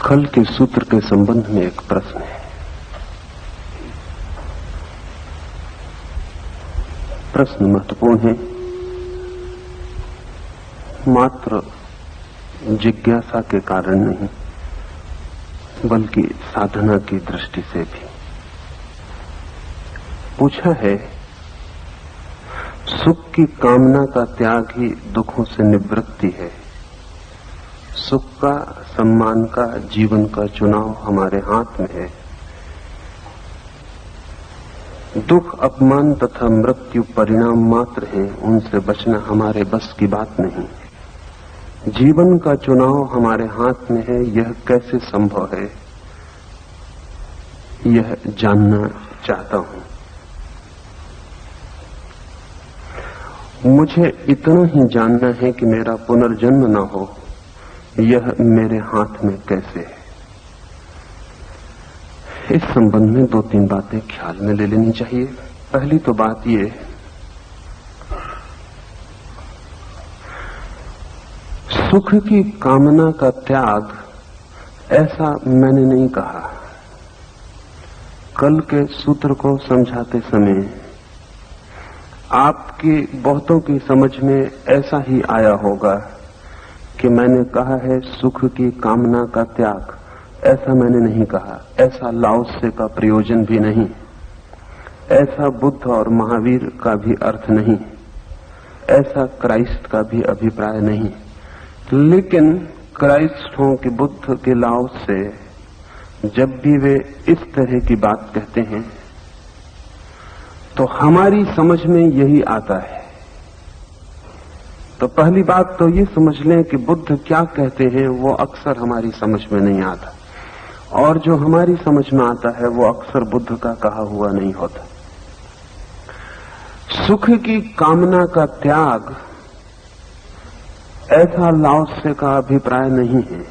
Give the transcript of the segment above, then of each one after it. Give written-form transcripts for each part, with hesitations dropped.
कल के सूत्र के संबंध में एक प्रश्न है। प्रश्न महत्वपूर्ण है, मात्र जिज्ञासा के कारण नहीं बल्कि साधना की दृष्टि से भी। पूछा है, सुख की कामना का त्याग ही दुखों से निवृत्ति है। सुख का, सम्मान का, जीवन का चुनाव हमारे हाथ में है। दुख, अपमान तथा मृत्यु परिणाम मात्र हैं, उनसे बचना हमारे बस की बात नहीं। जीवन का चुनाव हमारे हाथ में है, यह कैसे संभव है, यह जानना चाहता हूं। मुझे इतना ही जानना है कि मेरा पुनर्जन्म न हो, यह मेरे हाथ में कैसे है। इस संबंध में दो तीन बातें ख्याल में ले लेनी चाहिए। पहली तो बात यह, सुख की कामना का त्याग ऐसा मैंने नहीं कहा। कल के सूत्र को समझाते समय आपकी बहुतों की समझ में ऐसा ही आया होगा कि मैंने कहा है सुख की कामना का त्याग। ऐसा मैंने नहीं कहा, ऐसा लाओत्से का प्रयोजन भी नहीं, ऐसा बुद्ध और महावीर का भी अर्थ नहीं, ऐसा क्राइस्ट का भी अभिप्राय नहीं। लेकिन क्राइस्ट हो कि बुद्ध के लाओत्से, जब भी वे इस तरह की बात कहते हैं तो हमारी समझ में यही आता है। तो पहली बात तो ये समझ लें कि बुद्ध क्या कहते हैं वो अक्सर हमारी समझ में नहीं आता, और जो हमारी समझ में आता है वो अक्सर बुद्ध का कहा हुआ नहीं होता। सुख की कामना का त्याग ऐसा लाओत्से का अभिप्राय नहीं है।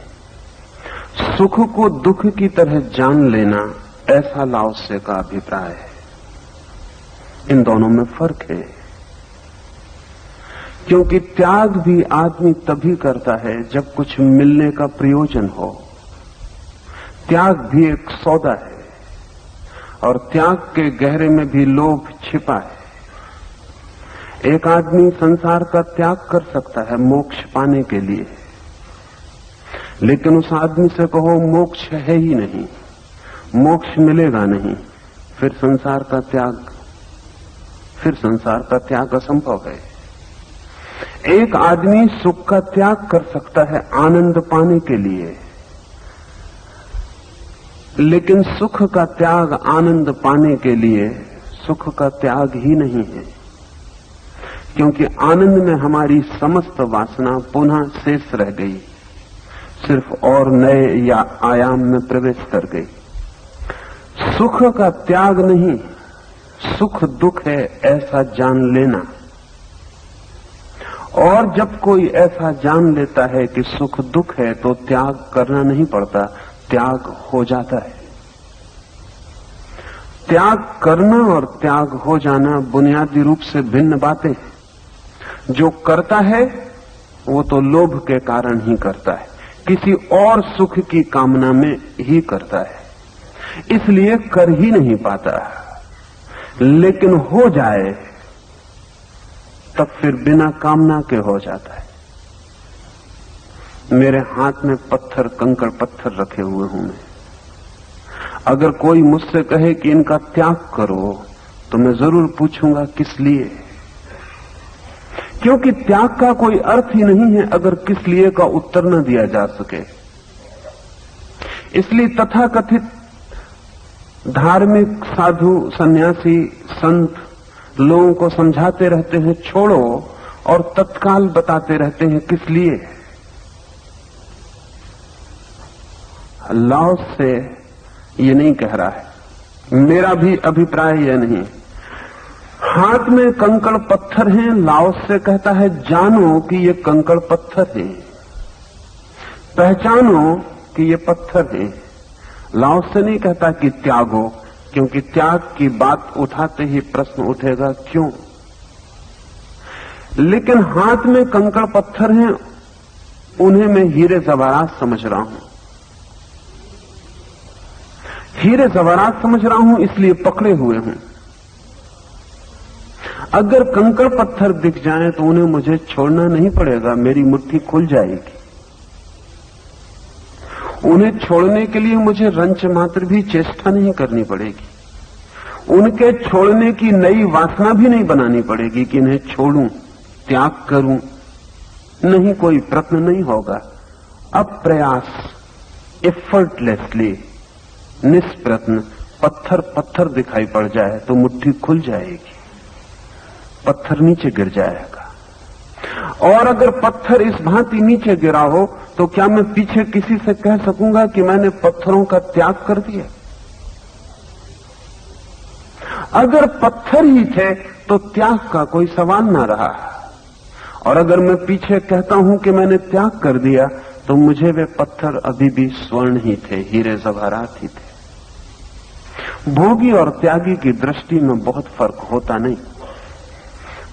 सुख को दुख की तरह जान लेना ऐसा लाओत्से का अभिप्राय है। इन दोनों में फर्क है, क्योंकि त्याग भी आदमी तभी करता है जब कुछ मिलने का प्रयोजन हो। त्याग भी एक सौदा है, और त्याग के गहरे में भी लोभ छिपा है। एक आदमी संसार का त्याग कर सकता है मोक्ष पाने के लिए, लेकिन उस आदमी से कहो मोक्ष है ही नहीं, मोक्ष मिलेगा नहीं, फिर संसार का त्याग असंभव है। एक आदमी सुख का त्याग कर सकता है आनंद पाने के लिए, लेकिन सुख का त्याग आनंद पाने के लिए सुख का त्याग ही नहीं है, क्योंकि आनंद में हमारी समस्त वासना पुनः शेष रह गई, सिर्फ और नए या आयाम में प्रवेश कर गई। सुख का त्याग नहीं, सुख दुख है ऐसा जान लेना। और जब कोई ऐसा जान लेता है कि सुख दुख है तो त्याग करना नहीं पड़ता, त्याग हो जाता है। त्याग करना और त्याग हो जाना बुनियादी रूप से भिन्न बातें हैं। जो करता है वो तो लोभ के कारण ही करता है, किसी और सुख की कामना में ही करता है, इसलिए कर ही नहीं पाता। लेकिन हो जाए तब फिर बिना कामना के हो जाता है। मेरे हाथ में पत्थर, कंकड़ पत्थर रखे हुए हूं मैं। अगर कोई मुझसे कहे कि इनका त्याग करो तो मैं जरूर पूछूंगा किस लिए, क्योंकि त्याग का कोई अर्थ ही नहीं है अगर किस लिए का उत्तर न दिया जा सके। इसलिए तथाकथित धार्मिक साधु, सन्यासी, संत लोगों को समझाते रहते हैं छोड़ो, और तत्काल बताते रहते हैं किस लिए। लाओत्से ये नहीं कह रहा है, मेरा भी अभिप्राय यह नहीं। हाथ में कंकड़ पत्थर हैं, लाओत्से कहता है जानो कि ये कंकड़ पत्थर हैं, पहचानो कि ये पत्थर हैं। लाओत्से नहीं कहता कि त्यागो, क्योंकि त्याग की बात उठाते ही प्रश्न उठेगा क्यों। लेकिन हाथ में कंकड़ पत्थर हैं, उन्हें मैं हीरे जवाहरात समझ रहा हूं। हीरे जवाहरात समझ रहा हूं इसलिए पकड़े हुए हूं। अगर कंकड़ पत्थर दिख जाएं तो उन्हें मुझे छोड़ना नहीं पड़ेगा, मेरी मुट्ठी खुल जाएगी। उन्हें छोड़ने के लिए मुझे रंच मात्र भी चेष्टा नहीं करनी पड़ेगी, उनके छोड़ने की नई वासना भी नहीं बनानी पड़ेगी कि इन्हें छोड़ूं, त्याग करूं। नहीं, कोई प्रश्न नहीं होगा। अब प्रयास एफर्टलेसली, निष्प्रयत्न पत्थर पत्थर दिखाई पड़ जाए तो मुट्ठी खुल जाएगी, पत्थर नीचे गिर जाएगा। और अगर पत्थर इस भांति नीचे गिरा हो तो क्या मैं पीछे किसी से कह सकूंगा कि मैंने पत्थरों का त्याग कर दिया? अगर पत्थर ही थे तो त्याग का कोई सवाल ना रहा। और अगर मैं पीछे कहता हूं कि मैंने त्याग कर दिया तो मुझे वे पत्थर अभी भी स्वर्ण ही थे, हीरे जवाहरात ही थे। भोगी और त्यागी की दृष्टि में बहुत फर्क होता नहीं।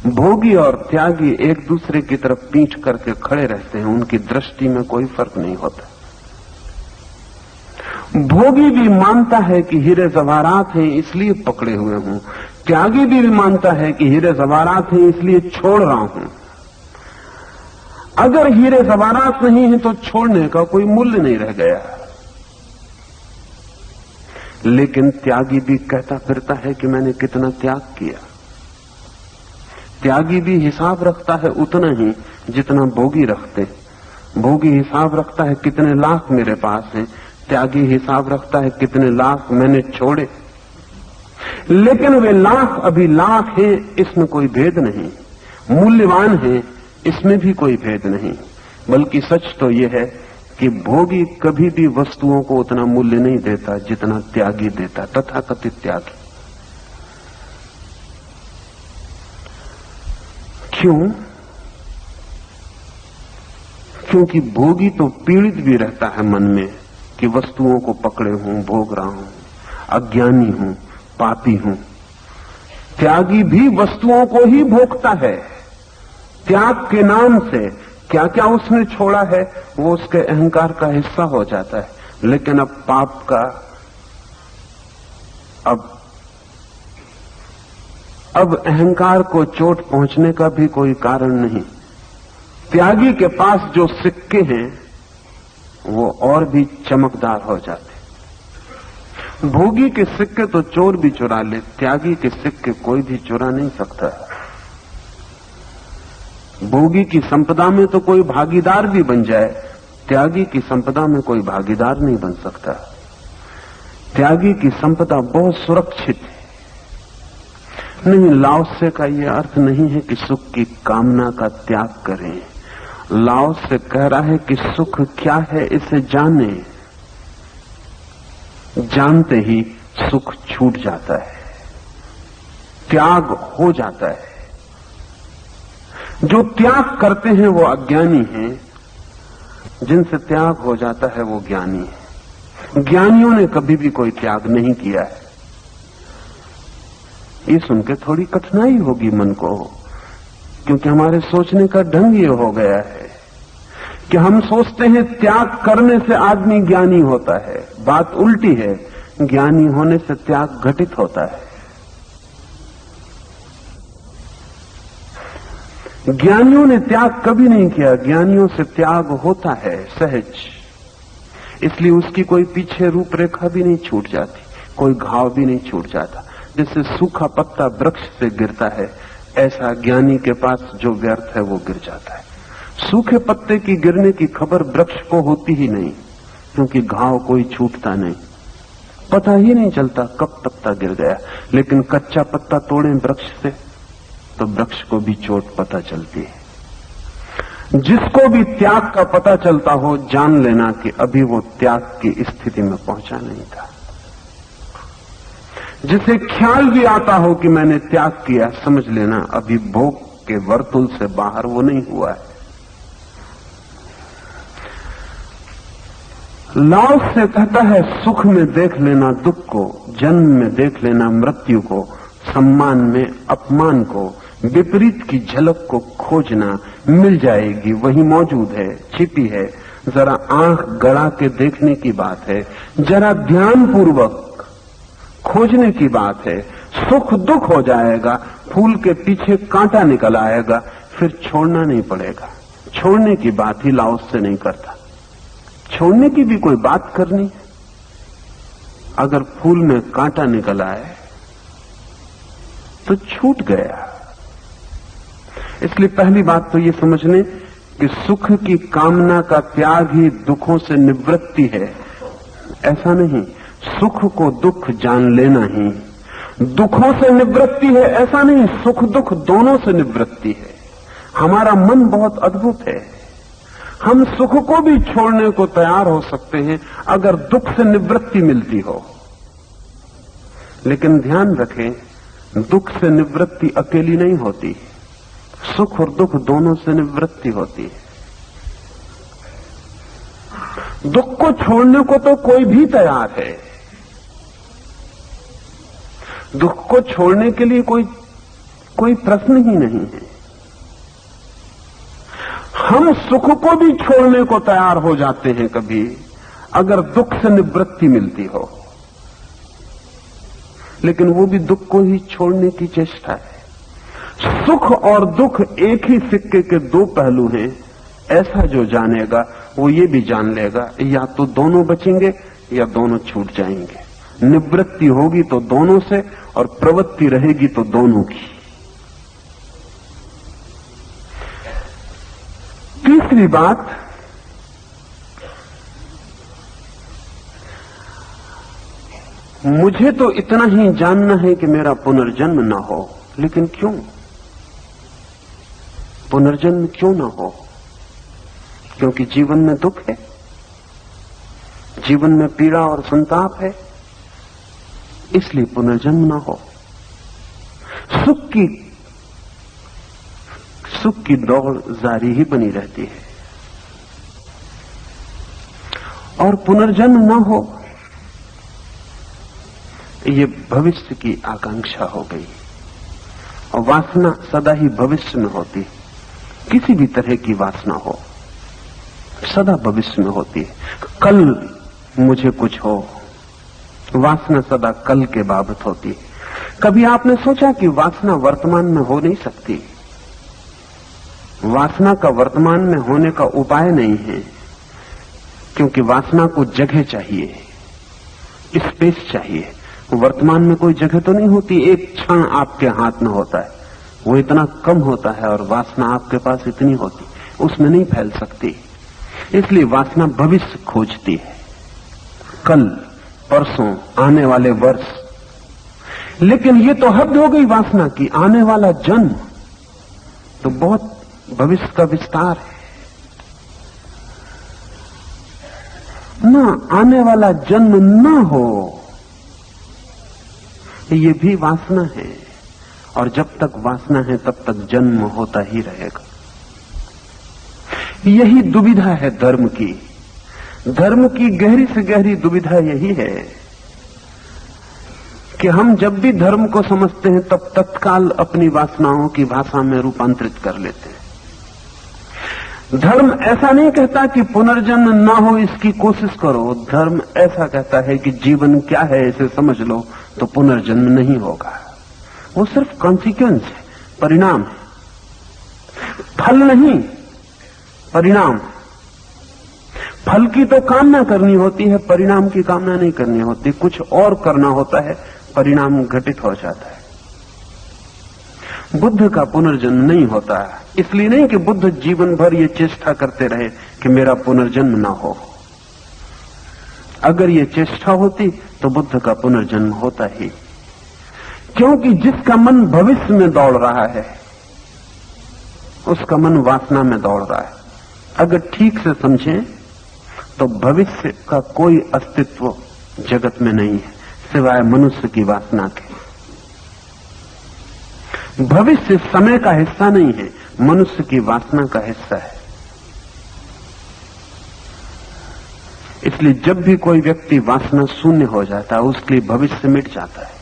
भोगी और त्यागी एक दूसरे की तरफ पीठ करके खड़े रहते हैं, उनकी दृष्टि में कोई फर्क नहीं होता। भोगी भी मानता है कि हीरे जवाहरात हैं इसलिए पकड़े हुए हूं, त्यागी भी मानता है कि हीरे जवाहरात हैं इसलिए छोड़ रहा हूं। अगर हीरे जवाहरात नहीं है तो छोड़ने का कोई मूल्य नहीं रह गया। लेकिन त्यागी भी कहता फिरता है कि मैंने कितना त्याग किया। त्यागी भी हिसाब रखता है उतना ही जितना भोगी रखते। भोगी हिसाब रखता है कितने लाख मेरे पास हैं, त्यागी हिसाब रखता है कितने लाख मैंने छोड़े। लेकिन वे लाख अभी लाख हैं, इसमें कोई भेद नहीं। मूल्यवान है, इसमें भी कोई भेद नहीं। बल्कि सच तो यह है कि भोगी कभी भी वस्तुओं को उतना मूल्य नहीं देता जितना त्यागी देता, तथाकथित त्यागी। क्यों? क्योंकि भोगी तो पीड़ित भी रहता है मन में कि वस्तुओं को पकड़े हूं, भोग रहा हूं, अज्ञानी हूं, पापी हूं। त्यागी भी वस्तुओं को ही भोगता है। त्याग के नाम से क्या क्या उसने छोड़ा है वो उसके अहंकार का हिस्सा हो जाता है। लेकिन अब पाप का अब अहंकार को चोट पहुंचने का भी कोई कारण नहीं। त्यागी के पास जो सिक्के हैं वो और भी चमकदार हो जाते। भोगी के सिक्के तो चोर भी चुरा ले, त्यागी के सिक्के कोई भी चुरा नहीं सकता। भोगी की संपदा में तो कोई भागीदार भी बन जाए, त्यागी की संपदा में कोई भागीदार नहीं बन सकता। त्यागी की संपदा बहुत सुरक्षित है। नहीं, लाओसे का यह अर्थ नहीं है कि सुख की कामना का त्याग करें। लाओसे कह रहा है कि सुख क्या है इसे जाने। जानते ही सुख छूट जाता है, त्याग हो जाता है। जो त्याग करते हैं वो अज्ञानी हैं, जिनसे त्याग हो जाता है वो ज्ञानी है। ज्ञानियों ने कभी भी कोई त्याग नहीं किया है। ये सुन के थोड़ी कठिनाई होगी मन को, क्योंकि हमारे सोचने का ढंग ये हो गया है कि हम सोचते हैं त्याग करने से आदमी ज्ञानी होता है। बात उल्टी है, ज्ञानी होने से त्याग घटित होता है। ज्ञानियों ने त्याग कभी नहीं किया, ज्ञानियों से त्याग होता है सहज। इसलिए उसकी कोई पीछे रूपरेखा भी नहीं छूट जाती, कोई घाव भी नहीं छूट जाता। जैसे सूखा पत्ता वृक्ष से गिरता है, ऐसा ज्ञानी के पास जो व्यर्थ है वो गिर जाता है। सूखे पत्ते की गिरने की खबर वृक्ष को होती ही नहीं, क्योंकि घाव कोई छूटता नहीं, पता ही नहीं चलता कब पत्ता गिर गया। लेकिन कच्चा पत्ता तोड़े वृक्ष से तो वृक्ष को भी चोट पता चलती है। जिसको भी त्याग का पता चलता हो, जान लेना कि अभी वो त्याग की स्थिति में पहुंचा नहीं था। जिसे ख्याल भी आता हो कि मैंने त्याग किया, समझ लेना अभी भोग के वर्तुल से बाहर वो नहीं हुआ है। लाओस से कहता है सुख में देख लेना दुख को, जन्म में देख लेना मृत्यु को, सम्मान में अपमान को, विपरीत की झलक को खोजना, मिल जाएगी, वही मौजूद है, छिपी है। जरा आंख गड़ा के देखने की बात है। जरा ध्यान पूर्वक खोजने की बात है। सुख दुख हो जाएगा, फूल के पीछे कांटा निकल आएगा, फिर छोड़ना नहीं पड़ेगा। छोड़ने की बात ही लाओस से नहीं करता। छोड़ने की भी कोई बात करनी है। अगर फूल में कांटा निकल आए तो छूट गया। इसलिए पहली बात तो ये समझने कि सुख की कामना का त्याग ही दुखों से निवृत्ति है, ऐसा नहीं। सुख को दुख जान लेना ही दुखों से निवृत्ति है, ऐसा नहीं। सुख दुख दोनों से निवृत्ति है। हमारा मन बहुत अद्भुत है। हम सुख को भी छोड़ने को तैयार हो सकते हैं अगर दुख से निवृत्ति मिलती हो। लेकिन ध्यान रखें, दुख से निवृत्ति अकेली नहीं होती, सुख और दुख दोनों से निवृत्ति होती है। दुख को छोड़ने को तो कोई भी तैयार है। दुख को छोड़ने के लिए कोई प्रश्न ही नहीं है। हम सुख को भी छोड़ने को तैयार हो जाते हैं कभी, अगर दुख से निवृत्ति मिलती हो। लेकिन वो भी दुख को ही छोड़ने की चेष्टा है। सुख और दुख एक ही सिक्के के दो पहलू हैं। ऐसा जो जानेगा वो ये भी जान लेगा, या तो दोनों बचेंगे या दोनों छूट जाएंगे। निवृत्ति होगी तो दोनों से, और प्रवृत्ति रहेगी तो दोनों की। तीसरी बात, मुझे तो इतना ही जानना है कि मेरा पुनर्जन्म न हो। लेकिन क्यों? पुनर्जन्म क्यों न हो? क्योंकि जीवन में दुख है, जीवन में पीड़ा और संताप है, इसलिए पुनर्जन्म न हो। सुख की दौड़ जारी ही बनी रहती है, और पुनर्जन्म न हो ये भविष्य की आकांक्षा हो गई। और वासना सदा ही भविष्य में होती है। किसी भी तरह की वासना हो सदा भविष्य में होती है। कल मुझे कुछ हो, वासना सदा कल के बाबत होती है। कभी आपने सोचा कि वासना वर्तमान में हो नहीं सकती? वासना का वर्तमान में होने का उपाय नहीं है, क्योंकि वासना को जगह चाहिए, स्पेस चाहिए। वर्तमान में कोई जगह तो नहीं होती। एक क्षण आपके हाथ में होता है, वो इतना कम होता है, और वासना आपके पास इतनी होती, उसमें नहीं फैल सकती। इसलिए वासना भविष्य खोजती है, कल, परसों, आने वाले वर्ष। लेकिन ये तो हद हो गई वासना की। आने वाला जन्म तो बहुत भविष्य का विस्तार है ना। आने वाला जन्म न हो, ये भी वासना है, और जब तक वासना है तब तक जन्म होता ही रहेगा। यही दुविधा है धर्म की। धर्म की गहरी से गहरी दुविधा यही है कि हम जब भी धर्म को समझते हैं तब तत्काल अपनी वासनाओं की भाषा में रूपांतरित कर लेते हैं। धर्म ऐसा नहीं कहता कि पुनर्जन्म ना हो इसकी कोशिश करो। धर्म ऐसा कहता है कि जीवन क्या है इसे समझ लो तो पुनर्जन्म नहीं होगा। वो सिर्फ कॉन्सिक्वेंस है, परिणाम है, फल नहीं, परिणाम। फल की तो कामना करनी होती है, परिणाम की कामना नहीं करनी होती। कुछ और करना होता है, परिणाम घटित हो जाता है। बुद्ध का पुनर्जन्म नहीं होता है, इसलिए नहीं कि बुद्ध जीवन भर ये चेष्टा करते रहे कि मेरा पुनर्जन्म ना हो। अगर ये चेष्टा होती तो बुद्ध का पुनर्जन्म होता ही, क्योंकि जिसका मन भविष्य में दौड़ रहा है उसका मन वासना में दौड़ रहा है। अगर ठीक से समझें तो भविष्य का कोई अस्तित्व जगत में नहीं है सिवाय मनुष्य की वासना के। भविष्य समय का हिस्सा नहीं है, मनुष्य की वासना का हिस्सा है। इसलिए जब भी कोई व्यक्ति वासना शून्य हो जाता है उसके लिए भविष्य मिट जाता है।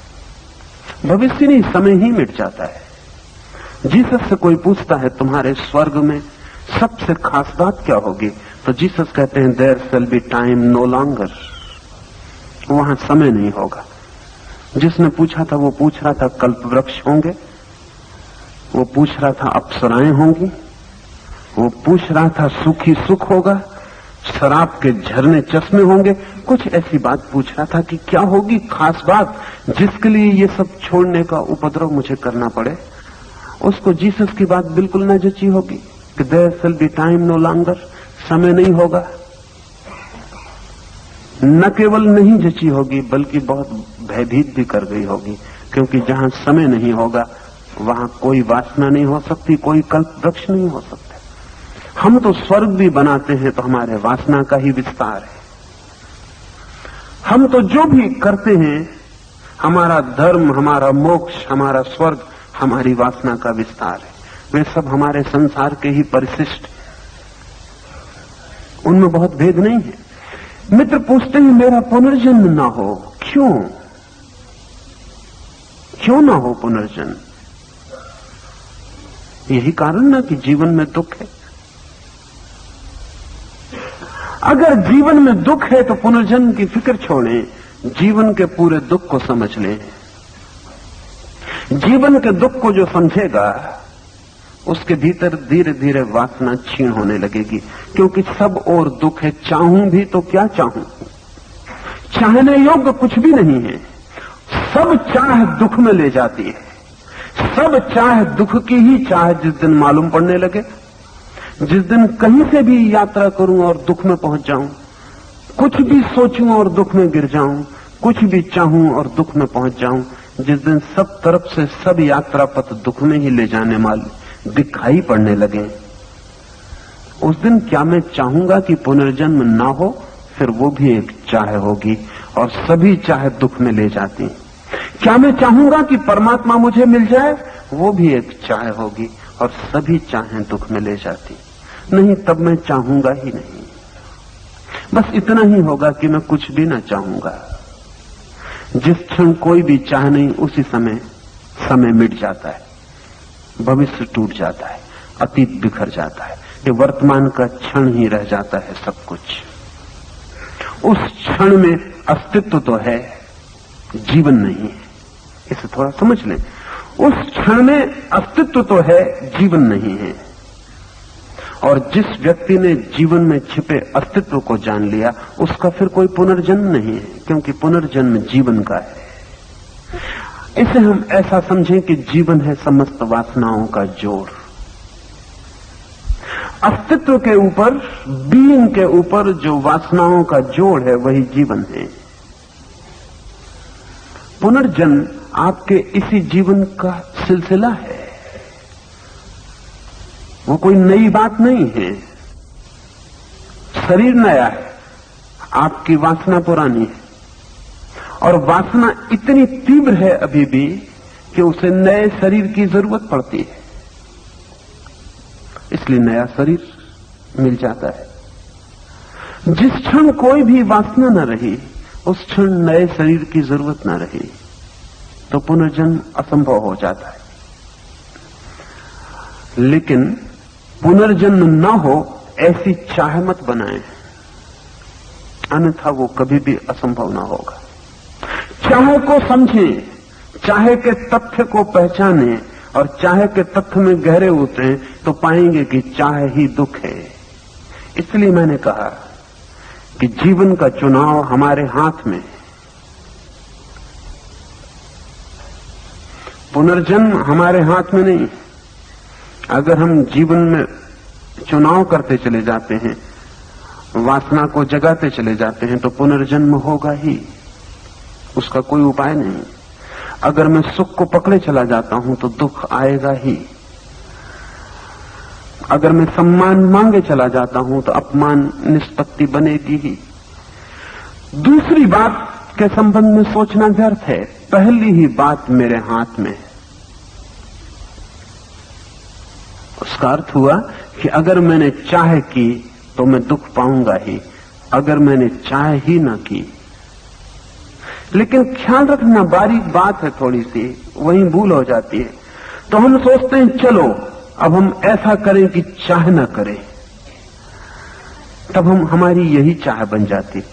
भविष्य नहीं, समय ही मिट जाता है। जीसस से कोई पूछता है तुम्हारे स्वर्ग में सबसे खास बात क्या होगी, तो जीसस कहते हैं there shall be time no longer. वहां समय नहीं होगा। जिसने पूछा था वो पूछ रहा था कल्प वृक्ष होंगे, वो पूछ रहा था अप्सराएं होंगी, वो पूछ रहा था सुखी सुख होगा, शराब के झरने चश्मे होंगे, कुछ ऐसी बात पूछ रहा था कि क्या होगी खास बात जिसके लिए ये सब छोड़ने का उपद्रव मुझे करना पड़े। उसको जीसस की बात बिल्कुल न जची होगी कि there shall be time no longer, समय नहीं होगा। न केवल नहीं जची होगी बल्कि बहुत भयभीत भी कर गई होगी, क्योंकि जहां समय नहीं होगा वहां कोई वासना नहीं हो सकती, कोई कल्प वृक्ष नहीं हो सकते। हम तो स्वर्ग भी बनाते हैं तो हमारे वासना का ही विस्तार है। हम तो जो भी करते हैं, हमारा धर्म, हमारा मोक्ष, हमारा स्वर्ग, हमारी वासना का विस्तार है। वे सब हमारे संसार के ही परिशिष्ट, उनमें बहुत भेद नहीं है। मित्र पूछते हैं मेरा पुनर्जन्म ना हो, क्यों ना हो पुनर्जन्म? यही कारण ना कि जीवन में दुख है। अगर जीवन में दुख है तो पुनर्जन्म की फिक्र छोड़ें, जीवन के पूरे दुख को समझ लें। जीवन के दुख को जो समझेगा उसके भीतर धीरे धीरे वासना क्षीण होने लगेगी, क्योंकि सब और दुख है। चाहूं भी तो क्या चाहूं, चाहने योग्य कुछ भी नहीं है। सब चाह दुख में ले जाती है, सब चाह दुख की ही चाह जिस दिन मालूम पड़ने लगे, जिस दिन कहीं से भी यात्रा करूं और दुख में पहुंच जाऊं, कुछ भी सोचूं और दुख में गिर जाऊं, कुछ भी चाहूं और दुख में पहुंच जाऊं, जिस दिन सब तरफ से सब यात्रा पथ दुख में ही ले जाने वाले दिखाई पड़ने लगे, उस दिन क्या मैं चाहूंगा कि पुनर्जन्म ना हो? फिर वो भी एक चाह होगी और सभी चाह दुख में ले जाती। क्या मैं चाहूंगा कि परमात्मा मुझे मिल जाए? वो भी एक चाह होगी और सभी चाहें दुख में ले जाती। नहीं, तब मैं चाहूंगा ही नहीं। बस इतना ही होगा कि मैं कुछ भी ना चाहूंगा। जिस क्षण कोई भी चाह नहीं, उसी समय मिट जाता है, भविष्य टूट जाता है, अतीत बिखर जाता है, ये वर्तमान का क्षण ही रह जाता है सब कुछ। उस क्षण में अस्तित्व तो है, जीवन नहीं है। इसे थोड़ा समझ लें। उस क्षण में अस्तित्व तो है, जीवन नहीं है। और जिस व्यक्ति ने जीवन में छिपे अस्तित्व को जान लिया, उसका फिर कोई पुनर्जन्म नहीं है, क्योंकि पुनर्जन्म जीवन का है। इसे हम ऐसा समझें कि जीवन है समस्त वासनाओं का जोड़। अस्तित्व के ऊपर, बीइंग के ऊपर जो वासनाओं का जोड़ है, वही जीवन है। पुनर्जन्म आपके इसी जीवन का सिलसिला है, वो कोई नई बात नहीं है। शरीर नया है, आपकी वासना पुरानी है, और वासना इतनी तीव्र है अभी भी कि उसे नए शरीर की जरूरत पड़ती है, इसलिए नया शरीर मिल जाता है। जिस क्षण कोई भी वासना न रही, उस क्षण नए शरीर की जरूरत न रही, तो पुनर्जन्म असंभव हो जाता है। लेकिन पुनर्जन्म न हो ऐसी चाह मत बनाएं, अन्यथा वो कभी भी असंभव न होगा। चाह को समझें, चाह के तथ्य को पहचानें और चाह के तथ्य में गहरे उतरें तो पाएंगे कि चाह ही दुख है। इसलिए मैंने कहा कि जीवन का चुनाव हमारे हाथ में। पुनर्जन्म हमारे हाथ में नहीं। अगर हम जीवन में चुनाव करते चले जाते हैं, वासना को जगाते चले जाते हैं, तो पुनर्जन्म होगा ही, उसका कोई उपाय नहीं। अगर मैं सुख को पकड़े चला जाता हूं तो दुख आएगा ही। अगर मैं सम्मान मांगे चला जाता हूं तो अपमान निष्पत्ति बनेगी ही। दूसरी बात के संबंध में सोचना व्यर्थ है, पहली ही बात मेरे हाथ में है। उसका अर्थ हुआ कि अगर मैंने चाह की तो मैं दुख पाऊंगा ही, अगर मैंने चाह ही ना की। लेकिन ख्याल रखना, बारीक बात है थोड़ी सी, वहीं भूल हो जाती है। तो हम सोचते हैं चलो अब हम ऐसा करें कि चाह ना करें, तब हमारी यही चाह बन जाती।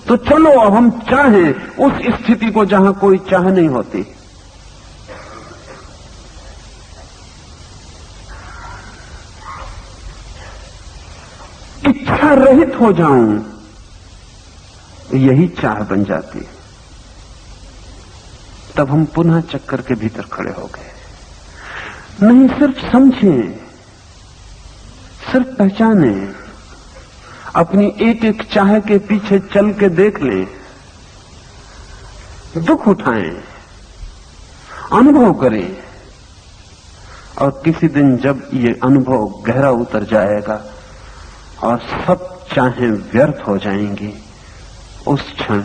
तो चलो अब हम चाहें उस स्थिति को जहां कोई चाह नहीं होती। इच्छा रहित हो जाऊं, यही चाह बन जाती है। तब हम पुनः चक्कर के भीतर खड़े हो गए। नहीं, सिर्फ समझें, सिर्फ पहचानें, अपनी एक एक चाह के पीछे चल के देख लें, दुख उठाएं, अनुभव करें, और किसी दिन जब ये अनुभव गहरा उतर जाएगा और सब चाहें व्यर्थ हो जाएंगी, उस क्षण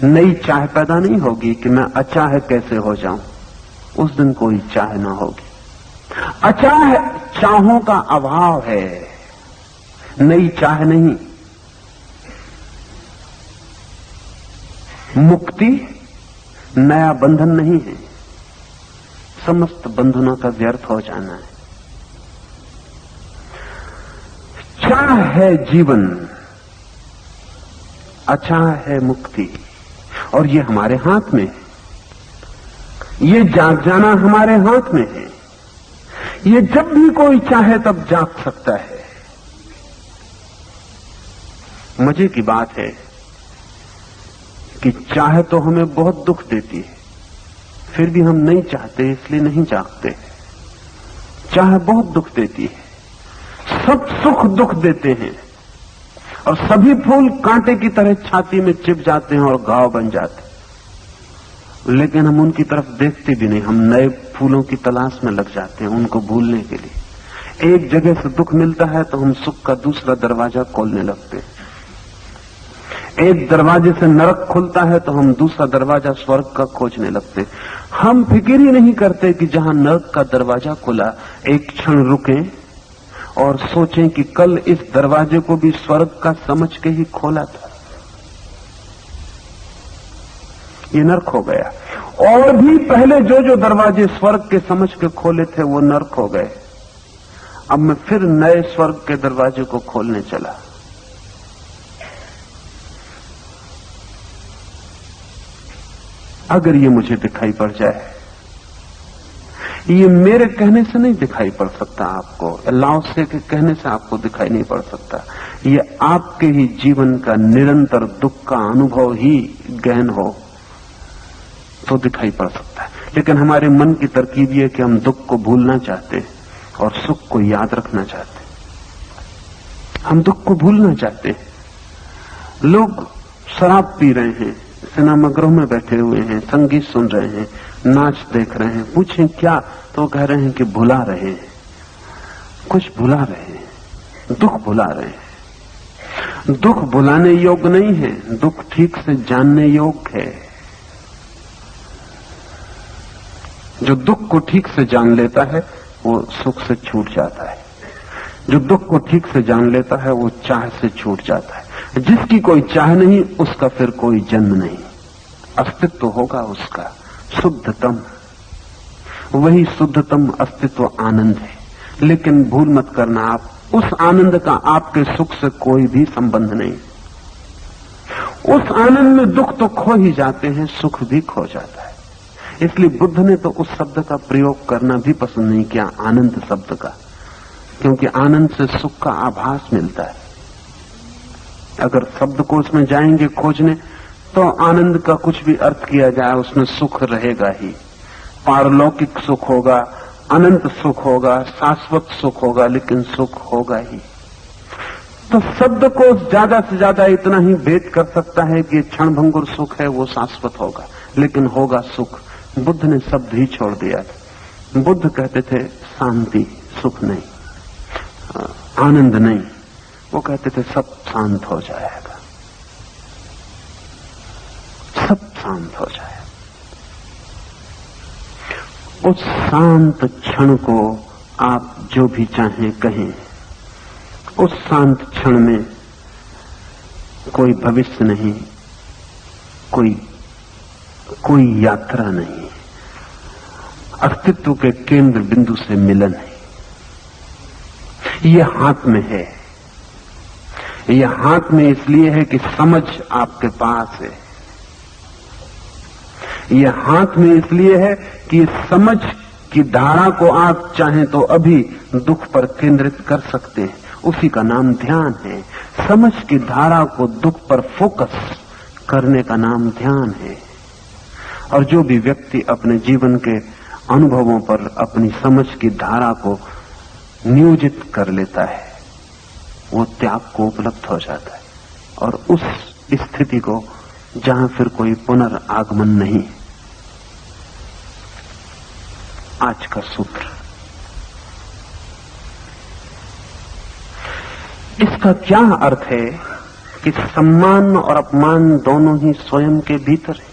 नई चाह पैदा नहीं होगी कि मैं अचाह कैसे हो जाऊं। उस दिन कोई चाह ना होगी। अचाह चाहों का अभाव है, नई चाह नहीं। मुक्ति नया बंधन नहीं है, समस्त बंधनों का व्यर्थ हो जाना है। चाह है जीवन, अचाह है मुक्ति, और ये हमारे हाथ में है। ये जाग जाना हमारे हाथ में है। ये जब भी कोई चाहे तब जाग सकता है। मजे की बात है कि चाह तो हमें बहुत दुख देती है, फिर भी हम नहीं चाहते, इसलिए नहीं जागते। चाह बहुत दुख देती है, सब सुख दुख देते हैं, और सभी फूल कांटे की तरह छाती में चिप जाते हैं और घाव बन जाते हैं। लेकिन हम उनकी तरफ देखते भी नहीं, हम नए फूलों की तलाश में लग जाते हैं उनको भूलने के लिए। एक जगह से दुख मिलता है तो हम सुख का दूसरा दरवाजा खोलने लगते हैं। एक दरवाजे से नरक खुलता है तो हम दूसरा दरवाजा स्वर्ग का खोजने लगते। हम फिक्र ही नहीं करते कि जहां नरक का दरवाजा खुला, एक क्षण रुकें और सोचें कि कल इस दरवाजे को भी स्वर्ग का समझ के ही खोला था। ये नर्क हो गया। और भी पहले जो जो दरवाजे स्वर्ग के समझ के खोले थे वो नर्क हो गए। अब मैं फिर नए स्वर्ग के दरवाजे को खोलने चला। अगर ये मुझे दिखाई पड़ जाए, ये मेरे कहने से नहीं दिखाई पड़ सकता आपको, लाओ से के कहने से आपको दिखाई नहीं पड़ सकता। ये आपके ही जीवन का निरंतर दुख का अनुभव ही गहन हो तो दिखाई पड़ सकता है। लेकिन हमारे मन की तरकीब यह कि हम दुख को भूलना चाहते हैं और सुख को याद रखना चाहते हैं। हम दुख को भूलना चाहते हैं। लोग शराब पी रहे हैं, सिनेमागृह में बैठे हुए हैं, संगीत सुन रहे हैं, नाच देख रहे हैं, पूछें क्या तो कह रहे हैं कि भुला रहे हैं, कुछ भुला रहे हैं, दुख भुला रहे हैं। दुख भुलाने योग्य नहीं है, दुख ठीक से जानने योग्य है। जो दुख को ठीक से जान लेता है वो सुख से छूट जाता है। जो दुख को ठीक से जान लेता है वो चाह से छूट जाता है। जिसकी कोई चाह नहीं उसका फिर कोई जन्म नहीं, अस्तित्व होगा उसका शुद्धतम। वही शुद्धतम अस्तित्व आनंद है। लेकिन भूल मत करना, आप उस आनंद का आपके सुख से कोई भी संबंध नहीं। उस आनंद में दुख तो खो ही जाते हैं, सुख भी खो जाता है। इसलिए बुद्ध ने तो उस शब्द का प्रयोग करना भी पसंद नहीं किया, आनंद शब्द का, क्योंकि आनंद से सुख का आभास मिलता है। अगर शब्द को उसमें जाएंगे खोजने तो आनंद का कुछ भी अर्थ किया जाए उसमें सुख रहेगा ही। पारलौकिक सुख होगा, अनंत सुख होगा, शाश्वत सुख होगा, लेकिन सुख होगा ही। तो शब्द को ज्यादा से ज्यादा इतना ही भेद कर सकता है कि क्षणभंगुर सुख है वो शाश्वत होगा, लेकिन होगा सुख। बुद्ध ने शब्द ही छोड़ दिया था। बुद्ध कहते थे शांति, सुख नहीं, आनंद नहीं, वो कहते थे सब शांत हो जाएगा, सब शांत हो जाएगा। उस शांत क्षण को आप जो भी चाहें कहें। उस शांत क्षण में कोई भविष्य नहीं, कोई यात्रा नहीं, अस्तित्व के केंद्र बिंदु से मिलन है। ये हाथ में है, ये हाथ में इसलिए है कि समझ आपके पास है। ये हाथ में इसलिए है कि समझ की धारा को आप चाहें तो अभी दुख पर केंद्रित कर सकते हैं, उसी का नाम ध्यान है। समझ की धारा को दुख पर फोकस करने का नाम ध्यान है। और जो भी व्यक्ति अपने जीवन के अनुभवों पर अपनी समझ की धारा को नियोजित कर लेता है, वो त्याग को उपलब्ध हो जाता है और उस स्थिति को जहां फिर कोई पुनर्आगमन नहीं। आज का सूत्र, इसका क्या अर्थ है कि सम्मान और अपमान दोनों ही स्वयं के भीतर है।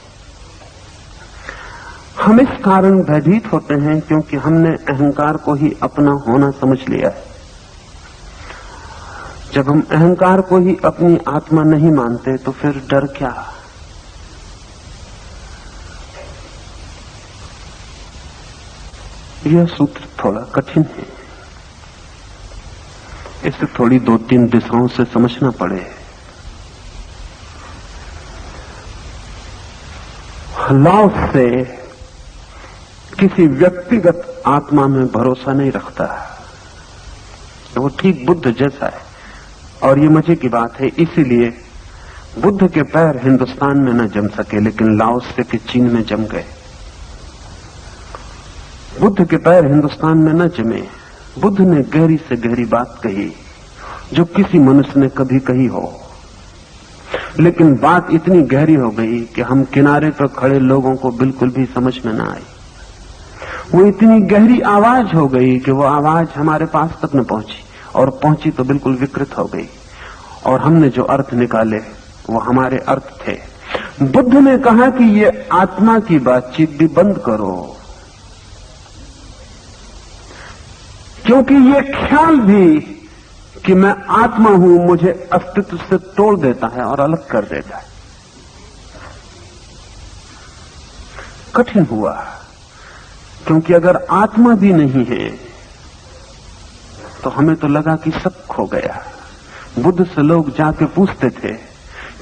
हम इस कारण भयभीत होते हैं क्योंकि हमने अहंकार को ही अपना होना समझ लिया है। जब हम अहंकार को ही अपनी आत्मा नहीं मानते तो फिर डर क्या। यह सूत्र थोड़ा कठिन है, इसे थोड़ी 2-3 दिशाओं से समझना पड़े। लाओस से किसी व्यक्तिगत आत्मा में भरोसा नहीं रखता, वो ठीक बुद्ध जैसा है। और ये मजे की बात है, इसीलिए बुद्ध के पैर हिंदुस्तान में न जम सके लेकिन लाओस से के चीन में जम गए। बुद्ध के पैर हिंदुस्तान में न जमे। बुद्ध ने गहरी से गहरी बात कही जो किसी मनुष्य ने कभी कही हो, लेकिन बात इतनी गहरी हो गई कि हम किनारे पर खड़े लोगों को बिल्कुल भी समझ में न आई। वो इतनी गहरी आवाज हो गई कि वो आवाज हमारे पास तक न पहुंची, और पहुंची तो बिल्कुल विकृत हो गई, और हमने जो अर्थ निकाले वो हमारे अर्थ थे। बुद्ध ने कहा कि ये आत्मा की बातचीत भी बंद करो, क्योंकि ये ख्याल भी कि मैं आत्मा हूं मुझे अस्तित्व से तोड़ देता है और अलग कर देता है। कठिन हुआ, क्योंकि अगर आत्मा भी नहीं है तो हमें तो लगा कि सब खो गया। बुद्ध से लोग जाके पूछते थे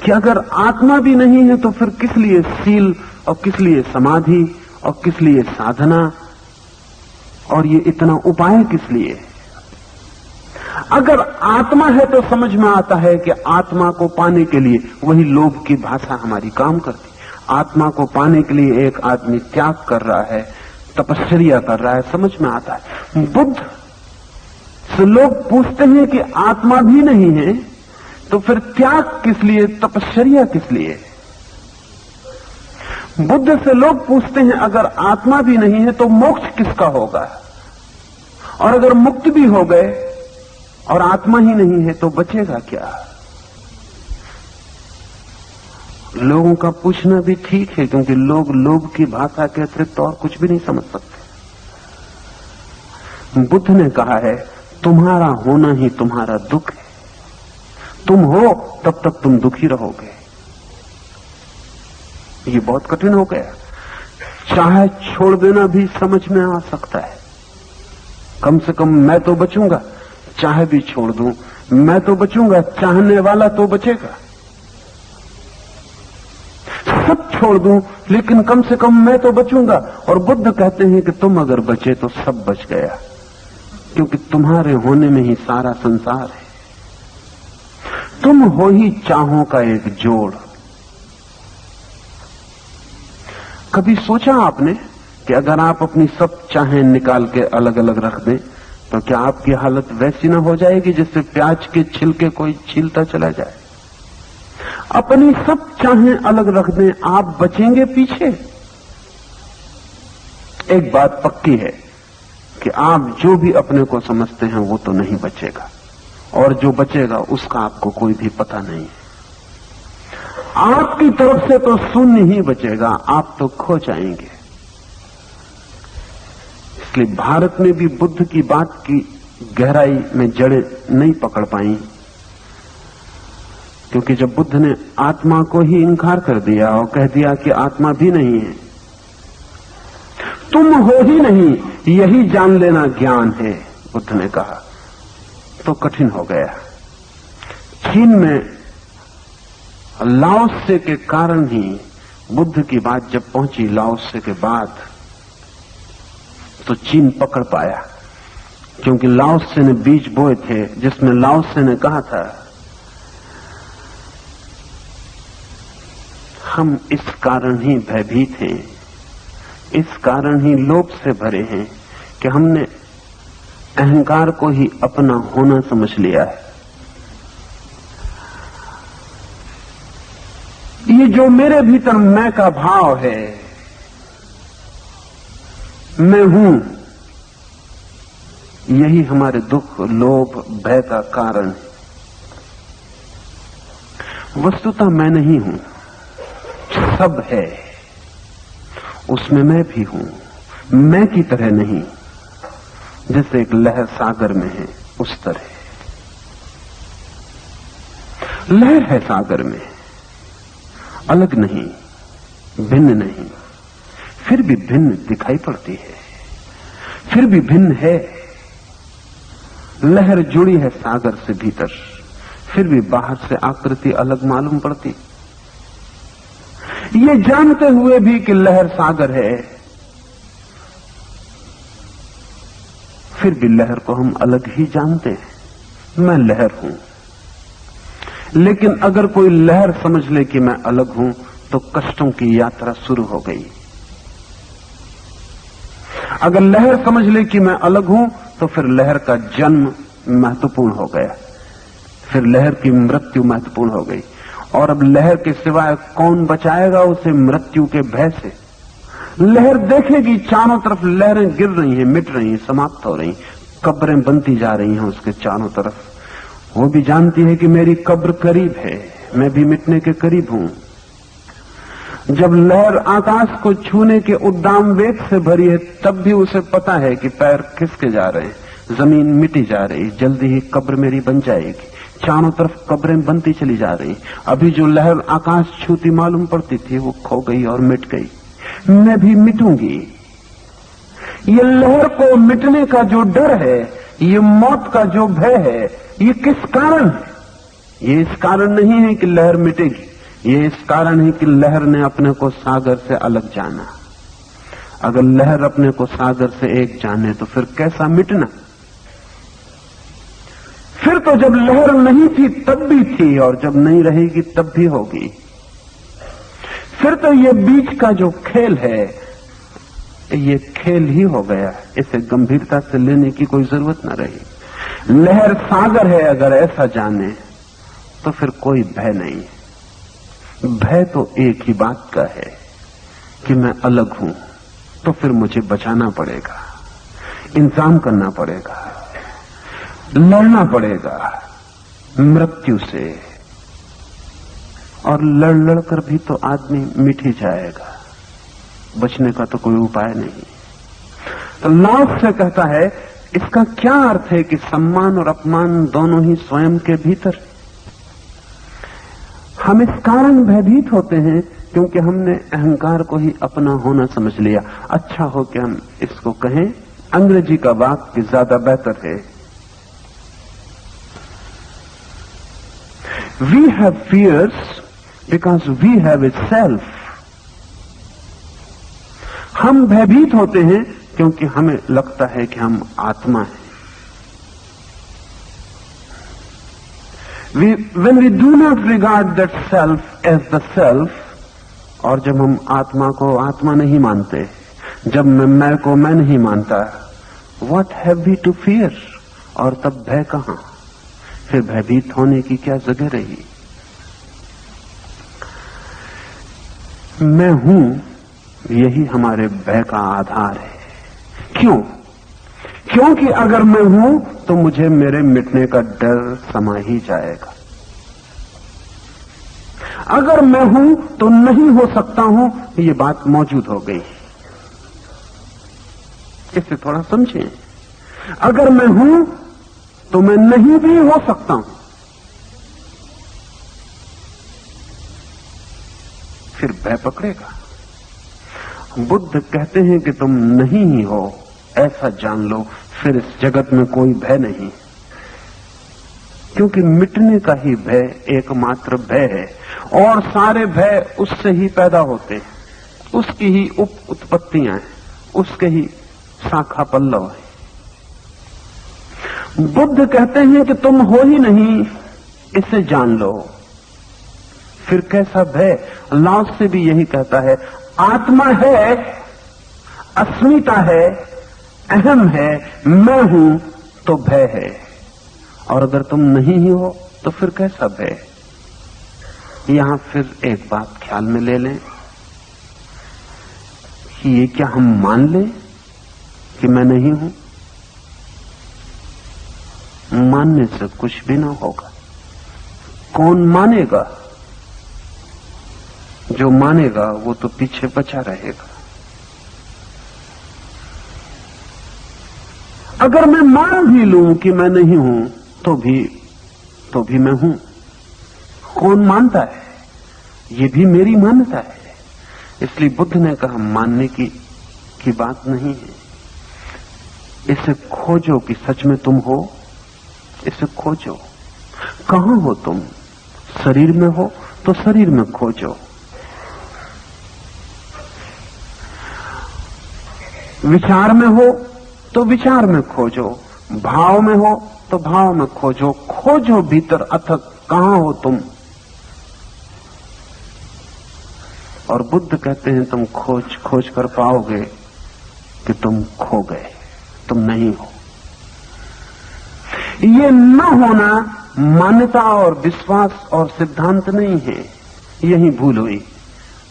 कि अगर आत्मा भी नहीं है तो फिर किस लिए सील और किस लिए समाधि और किस लिए साधना और ये इतना उपाय किस लिए। अगर आत्मा है तो समझ में आता है कि आत्मा को पाने के लिए वही लोभ की भाषा हमारी काम करती। आत्मा को पाने के लिए एक आदमी त्याग कर रहा है, तपस्या कर रहा है, समझ में आता है। बुद्ध से लोग पूछते हैं कि आत्मा भी नहीं है तो फिर त्याग किस लिए, तपस्या किस लिए। बुद्ध से लोग पूछते हैं अगर आत्मा भी नहीं है तो मोक्ष किसका होगा, और अगर मुक्त भी हो गए और आत्मा ही नहीं है तो बचेगा क्या। लोगों का पूछना भी ठीक है, क्योंकि लोग लोभ की भाषा के अतिरिक्त और कुछ भी नहीं समझ सकते। बुद्ध ने कहा है तुम्हारा होना ही तुम्हारा दुख है, तुम हो तब तक तुम दुखी रहोगे। ये बहुत कठिन हो गया। चाहे छोड़ देना भी समझ में आ सकता है, कम से कम मैं तो बचूंगा। चाहे भी छोड़ दूं मैं तो बचूंगा, चाहने वाला तो बचेगा। सब छोड़ दूं लेकिन कम से कम मैं तो बचूंगा। और बुद्ध कहते हैं कि तुम अगर बचे तो सब बच गया, क्योंकि तुम्हारे होने में ही सारा संसार है। तुम हो ही चाहों का एक जोड़। कभी सोचा आपने कि अगर आप अपनी सब चाहें निकाल के अलग अलग रख दें तो क्या आपकी हालत वैसी ना हो जाएगी जैसे प्याज के छिलके कोई छीलता चला जाए। अपनी सब चाहें अलग रख दें, आप बचेंगे पीछे। एक बात पक्की है कि आप जो भी अपने को समझते हैं वो तो नहीं बचेगा, और जो बचेगा उसका आपको कोई भी पता नहीं है। आपकी तरफ से तो शून्य ही बचेगा, आप तो खो जाएंगे। इसलिए भारत में भी बुद्ध की बात की गहराई में जड़ें नहीं पकड़ पाई, क्योंकि जब बुद्ध ने आत्मा को ही इनकार कर दिया और कह दिया कि आत्मा भी नहीं है, तुम हो ही नहीं, यही जान लेना ज्ञान है, बुद्ध ने कहा, तो कठिन हो गया। चीन में लाओत्से के कारण ही बुद्ध की बात जब पहुंची लाओत्से के बाद, तो चीन पकड़ पाया, क्योंकि लाओत्से ने बीज बोए थे जिसमें लाओत्से ने कहा था, हम इस कारण ही भयभीत हैं, इस कारण ही लोभ से भरे हैं कि हमने अहंकार को ही अपना होना समझ लिया है। ये जो मेरे भीतर मैं का भाव है, मैं हूं, यही हमारे दुख, लोभ, भय का कारण है। वस्तुतः मैं नहीं हूं, सब है, उसमें मैं भी हूं, मैं की तरह नहीं, जैसे एक लहर सागर में है उस तरह। लहर है सागर में, अलग नहीं, भिन्न नहीं, फिर भी भिन्न दिखाई पड़ती है, फिर भी भिन्न है। लहर जुड़ी है सागर से भीतर, फिर भी बाहर से आकृति अलग मालूम पड़ती। ये जानते हुए भी कि लहर सागर है, फिर भी लहर को हम अलग ही जानते हैं। मैं लहर हूं, लेकिन अगर कोई लहर समझ ले कि मैं अलग हूं, तो कष्टों की यात्रा शुरू हो गई। अगर लहर समझ ले कि मैं अलग हूं, तो फिर लहर का जन्म महत्वपूर्ण हो गया, फिर लहर की मृत्यु महत्वपूर्ण हो गई। और अब लहर के सिवाय कौन बचाएगा उसे मृत्यु के भय से? लहर देखेगी चारों तरफ लहरें गिर रही हैं, मिट रही हैं, समाप्त हो रही, कब्रें बनती जा रही हैं उसके चारों तरफ। वो भी जानती है कि मेरी कब्र करीब है, मैं भी मिटने के करीब हूं। जब लहर आकाश को छूने के उद्दाम वेग से भरी है, तब भी उसे पता है कि पैर खिसके जा रहे हैं, जमीन मिटी जा रही, जल्दी ही कब्र मेरी बन जाएगी। चारों तरफ कब्रें बनती चली जा रही। अभी जो लहर आकाश छूती मालूम पड़ती थी, वो खो गई और मिट गई। मैं भी मिटूंगी। ये लहर को मिटने का जो डर है, ये मौत का जो भय है, ये किस कारण है? ये इस कारण नहीं है कि लहर मिटेगी, ये इस कारण है कि लहर ने अपने को सागर से अलग जाना। अगर लहर अपने को सागर से एक जाने, तो फिर कैसा मिटना? फिर तो जब लहर नहीं थी तब भी थी, और जब नहीं रहेगी तब भी होगी। फिर तो ये बीच का जो खेल है, ये खेल ही हो गया, इसे गंभीरता से लेने की कोई जरूरत न रही। लहर सागर है अगर ऐसा जाने, तो फिर कोई भय नहीं। भय तो एक ही बात का है कि मैं अलग हूं, तो फिर मुझे बचाना पड़ेगा, इंतजाम करना पड़ेगा, लड़ना पड़ेगा मृत्यु से। और लड़ लड़कर भी तो आदमी मिट ही जाएगा, बचने का तो कोई उपाय नहीं। तो लाओत्से कहता है, इसका क्या अर्थ है कि सम्मान और अपमान दोनों ही स्वयं के भीतर। हम इस कारण भयभीत होते हैं क्योंकि हमने अहंकार को ही अपना होना समझ लिया। अच्छा हो कि हम इसको कहें, अंग्रेजी का वाक्य ज्यादा बेहतर है। We have fears because we have a self. हम भयभीत होते हैं क्योंकि हमें लगता है कि हम आत्मा हैं। When we do not regard that self as the self, और जब हम आत्मा को आत्मा नहीं मानते, जब मैं को मैं नहीं मानता, what have we to fear? और तब भय कहां? फिर भयभीत होने की क्या जगह रही? मैं हूं, यही हमारे भय का आधार है। क्यों? क्योंकि अगर मैं हूं तो मुझे मेरे मिटने का डर समा ही जाएगा। अगर मैं हूं तो नहीं हो सकता हूं, ये बात मौजूद हो गई। इसे थोड़ा समझें। अगर मैं हूं तो मैं नहीं भी हो सकता हूं। फिर भय पकड़ेगा। बुद्ध कहते हैं कि तुम नहीं ही हो, ऐसा जान लो, फिर इस जगत में कोई भय नहीं। क्योंकि मिटने का ही भय एकमात्र भय है, और सारे भय उससे ही पैदा होते हैं, उसकी ही उत्पत्तियां हैं, उसके ही शाखा पल्लव है। बुद्ध कहते हैं कि तुम हो ही नहीं, इसे जान लो। फिर कैसा भय? लाओस से भी यही कहता है, आत्मा है, अस्मिता है, अहम है, मैं हूं, तो भय है। और अगर तुम नहीं ही हो तो फिर कैसा भय? यहां फिर एक बात ख्याल में ले लें कि ये क्या हम मान लें कि मैं नहीं हूं? मानने से कुछ भी ना होगा। कौन मानेगा? जो मानेगा वो तो पीछे बचा रहेगा। अगर मैं मान भी लूं कि मैं नहीं हूं तो भी मैं हूं। कौन मानता है? ये भी मेरी मान्यता है। इसलिए बुद्ध ने कहा मानने की बात नहीं है, इसे खोजो कि सच में तुम हो। इसे खोजो। कहां हो तुम? शरीर में हो तो शरीर में खोजो, विचार में हो तो विचार में खोजो, भाव में हो तो भाव में खोजो। खोजो भीतर अथक, कहां हो तुम? और बुद्ध कहते हैं तुम खोज खोज कर पाओगे कि तुम खो गए, तुम नहीं हो। ये न होना मान्यता और विश्वास और सिद्धांत नहीं है। यही भूल हुई।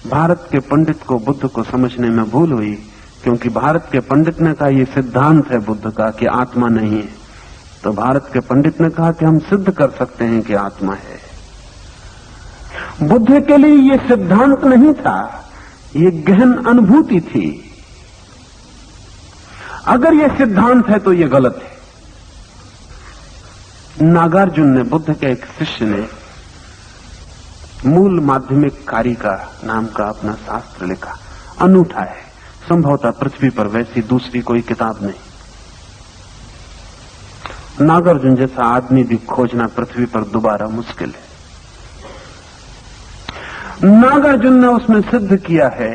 भारत के पंडित को बुद्ध को समझने में भूल हुई, क्योंकि भारत के पंडित ने कहा यह सिद्धांत है बुद्ध का कि आत्मा नहीं है। तो भारत के पंडित ने कहा कि हम सिद्ध कर सकते हैं कि आत्मा है। बुद्ध के लिए यह सिद्धांत नहीं था, ये गहन अनुभूति थी। अगर यह सिद्धांत है तो यह गलत है। नागार्जुन ने, बुद्ध के एक शिष्य ने, मूल माध्यमिक कारिका नाम का अपना शास्त्र लिखा। अनूठा है, संभवतः पृथ्वी पर वैसी दूसरी कोई किताब नहीं। नागार्जुन जैसा आदमी भी खोजना पृथ्वी पर दोबारा मुश्किल है। नागार्जुन ने उसमें सिद्ध किया है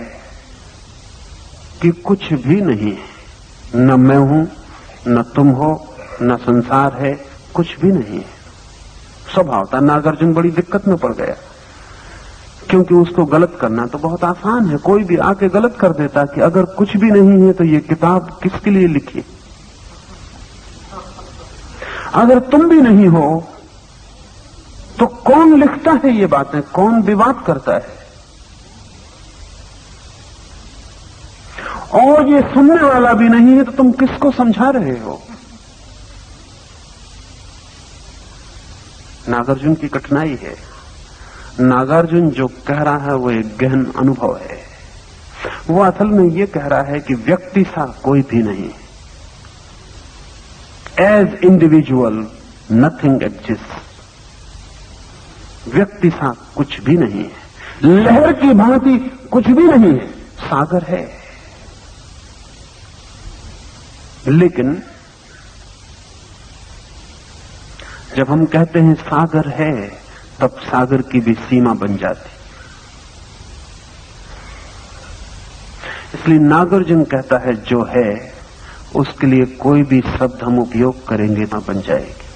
कि कुछ भी नहीं है, न मैं हूं, न तुम हो, न संसार है, कुछ भी नहीं है। स्वभावतः नागार्जुन बड़ी दिक्कत में पड़ गया, क्योंकि उसको गलत करना तो बहुत आसान है। कोई भी आके गलत कर देता कि अगर कुछ भी नहीं है तो ये किताब किसके लिए लिखी? अगर तुम भी नहीं हो तो कौन लिखता है ये बातें? कौन विवाद करता है? और ये सुनने वाला भी नहीं है तो तुम किसको समझा रहे हो? नागार्जुन की कठिनाई है। नागार्जुन जो कह रहा है वो एक गहन अनुभव है। वो असल में ये कह रहा है कि व्यक्ति सा कोई भी नहीं। As individual nothing exist. व्यक्ति सा कुछ भी नहीं है, लहर की भांति कुछ भी नहीं है, सागर है। लेकिन जब हम कहते हैं सागर है, तब सागर की भी सीमा बन जाती। इसलिए नागार्जुन कहता है जो है उसके लिए कोई भी शब्द हम उपयोग करेंगे ना बन जाएगी।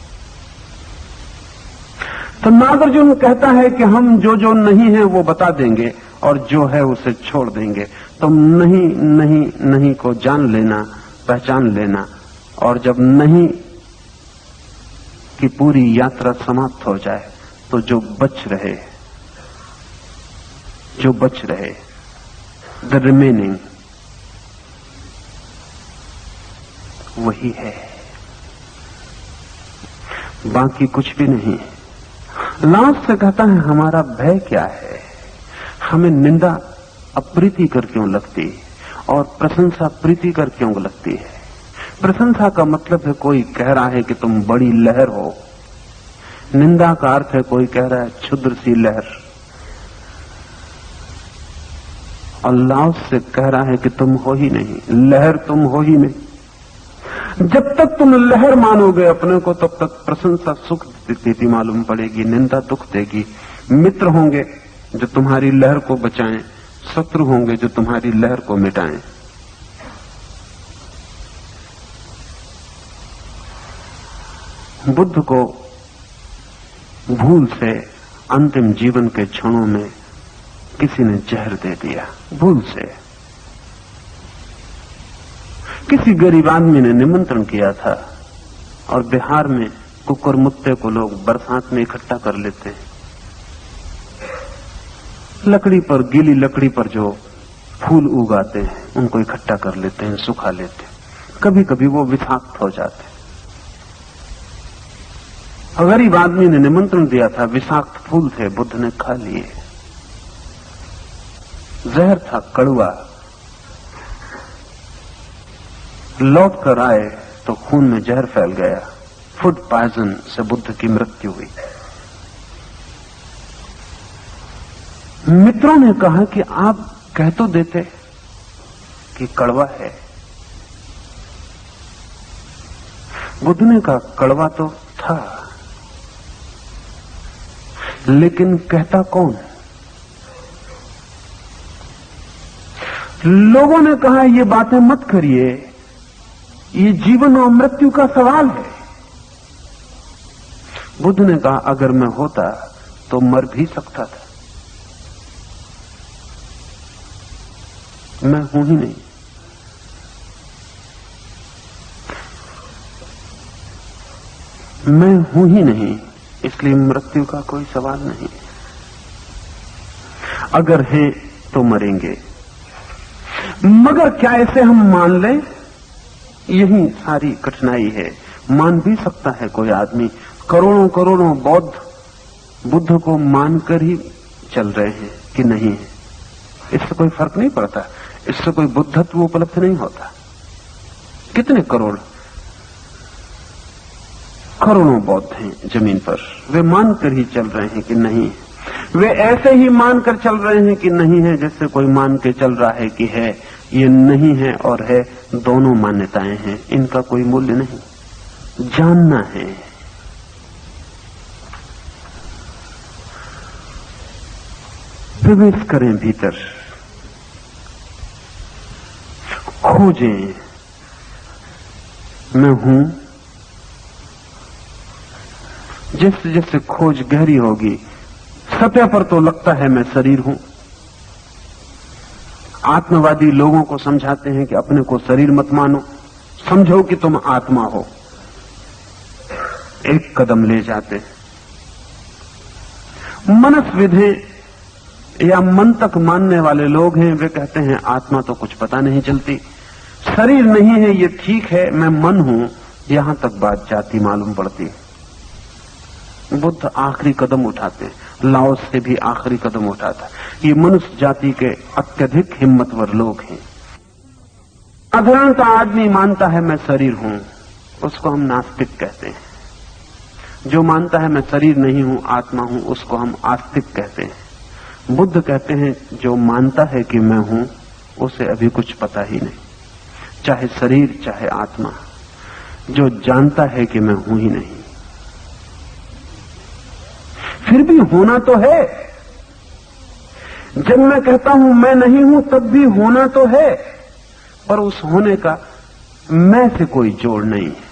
तो नागार्जुन कहता है कि हम जो जो नहीं है वो बता देंगे और जो है उसे छोड़ देंगे। तुम नहीं नहीं नहीं को जान लेना, पहचान लेना, और जब नहीं की पूरी यात्रा समाप्त हो जाए तो जो बच रहे द रिमेनिंग, वही है, बाकी कुछ भी नहीं। लाओस से कहता है हमारा भय क्या है? हमें निंदा अप्रीतिकर क्यों लगती और प्रशंसा प्रीतिकर क्यों लगती है? प्रशंसा का मतलब है कोई कह रहा है कि तुम बड़ी लहर हो। निंदा का अर्थ है कोई कह रहा है क्षुद्र सी लहर। और लाओस से कह रहा है कि तुम हो ही नहीं, लहर तुम हो ही नहीं। जब तक तुम लहर मानोगे अपने को, तब तक प्रशंसा सुख स्थिति मालूम पड़ेगी, निंदा दुख देगी। मित्र होंगे जो तुम्हारी लहर को बचाएं, शत्रु होंगे जो तुम्हारी लहर को मिटाएं। बुद्ध को भूल से अंतिम जीवन के क्षणों में किसी ने जहर दे दिया, भूल से। किसी गरीब आदमी ने निमंत्रण किया था और बिहार में कुकुर मुत्ते को लोग बरसात में इकट्ठा कर लेते हैं। लकड़ी पर, गीली लकड़ी पर जो फूल उगाते हैं उनको इकट्ठा कर लेते हैं, सुखा लेते हैं। कभी कभी वो विषाक्त हो जाते हैं। गरीब आदमी ने निमंत्रण दिया था, विषाक्त फूल थे, बुद्ध ने खा लिए। जहर था, कड़वा। लौट कर आए तो खून में जहर फैल गया। फूड पॉइजन से बुद्ध की मृत्यु हुई। मित्रों ने कहा कि आप कह तो देते कि कड़वा है। बुद्ध ने कहा कड़वा तो था, लेकिन कहता कौन? लोगों ने कहा ये बातें मत करिए, ये जीवन और मृत्यु का सवाल है। बुद्ध ने कहा अगर मैं होता तो मर भी सकता था, मैं हूं ही नहीं। मैं हूं ही नहीं, इसलिए मृत्यु का कोई सवाल नहीं। अगर है तो मरेंगे, मगर क्या इसे हम मान लें? यही सारी कठिनाई है। मान भी सकता है कोई आदमी। करोड़ों करोड़ों बौद्ध बुद्ध को मानकर ही चल रहे हैं कि नहीं है, इससे कोई फर्क नहीं पड़ता, इससे कोई बुद्धत्व उपलब्ध नहीं होता। कितने करोड़ों बौद्ध हैं जमीन पर, वे मानकर ही चल रहे हैं कि नहीं है। वे ऐसे ही मानकर चल रहे हैं कि नहीं है जैसे कोई मान के चल रहा है कि है। ये नहीं है और है दोनों मान्यताएं हैं, इनका कोई मूल्य नहीं। जानना है। प्रवेश करें भीतर, खोजें मैं हूं। जैसे जैसे खोज गहरी होगी, सतह पर तो लगता है मैं शरीर हूं। आत्मवादी लोगों को समझाते हैं कि अपने को शरीर मत मानो, समझो कि तुम आत्मा हो। एक कदम ले जाते। मनस्विधें या मन तक मानने वाले लोग हैं, वे कहते हैं आत्मा तो कुछ पता नहीं चलती, शरीर नहीं है, ये ठीक है, मैं मन हूं। यहां तक बात जाती मालूम पड़ती। बुद्ध आखिरी कदम उठाते, लाओस से भी आखिरी कदम उठाता। ये मनुष्य जाति के अत्यधिक हिम्मतवर लोग हैं। साधारणतः आदमी मानता है मैं शरीर हूं, उसको हम नास्तिक कहते हैं। जो मानता है मैं शरीर नहीं हूं, आत्मा हूं, उसको हम आस्तिक कहते हैं। बुद्ध कहते हैं जो मानता है कि मैं हूं, उसे अभी कुछ पता ही नहीं, चाहे शरीर चाहे आत्मा। जो जानता है कि मैं हूं ही नहीं, फिर भी होना तो है। जब मैं कहता हूं मैं नहीं हूं, तब भी होना तो है, पर उस होने का मैं से कोई जोड़ नहीं है।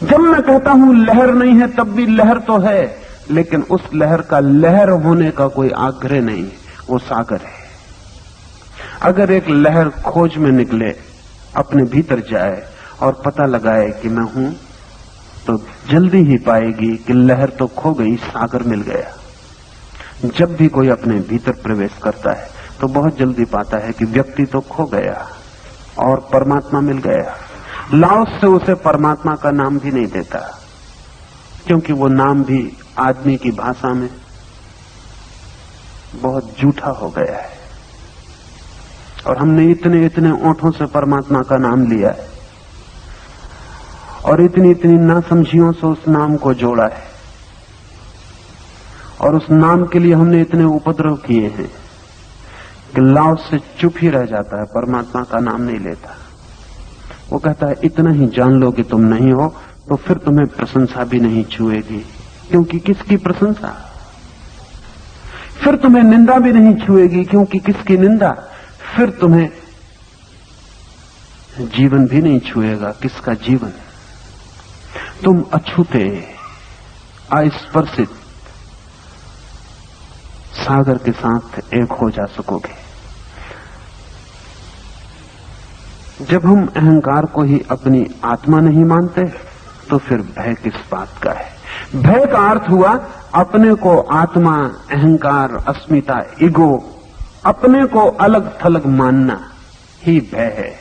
जब मैं कहता हूं लहर नहीं है, तब भी लहर तो है, लेकिन उस लहर का लहर होने का कोई आग्रह नहीं है, वो सागर है। अगर एक लहर खोज में निकले, अपने भीतर जाए और पता लगाए कि मैं हूं, तो जल्दी ही पाएगी कि लहर तो खो गई, सागर मिल गया। जब भी कोई अपने भीतर प्रवेश करता है तो बहुत जल्दी पाता है कि व्यक्ति तो खो गया और परमात्मा मिल गया। लाओस से उसे परमात्मा का नाम भी नहीं देता, क्योंकि वो नाम भी आदमी की भाषा में बहुत झूठा हो गया है। और हमने इतने इतने ओंठों से परमात्मा का नाम लिया है और इतनी इतनी नासमझियों से उस नाम को जोड़ा है, और उस नाम के लिए हमने इतने उपद्रव किए हैं कि लाओस से चुप ही रह जाता है, परमात्मा का नाम नहीं लेता। वो कहता है इतना ही जान लो कि तुम नहीं हो, तो फिर तुम्हें प्रशंसा भी नहीं छुएगी, क्योंकि किसकी प्रशंसा? फिर तुम्हें निंदा भी नहीं छुएगी, क्योंकि किसकी निंदा? फिर तुम्हें जीवन भी नहीं छुएगा, किसका जीवन? तुम अछूते, अस्पर्शित सागर के साथ एक हो जा सकोगे। जब हम अहंकार को ही अपनी आत्मा नहीं मानते तो फिर भय किस बात का है? भय का अर्थ हुआ अपने को आत्मा, अहंकार, अस्मिता, ईगो, अपने को अलग थलग मानना ही भय है।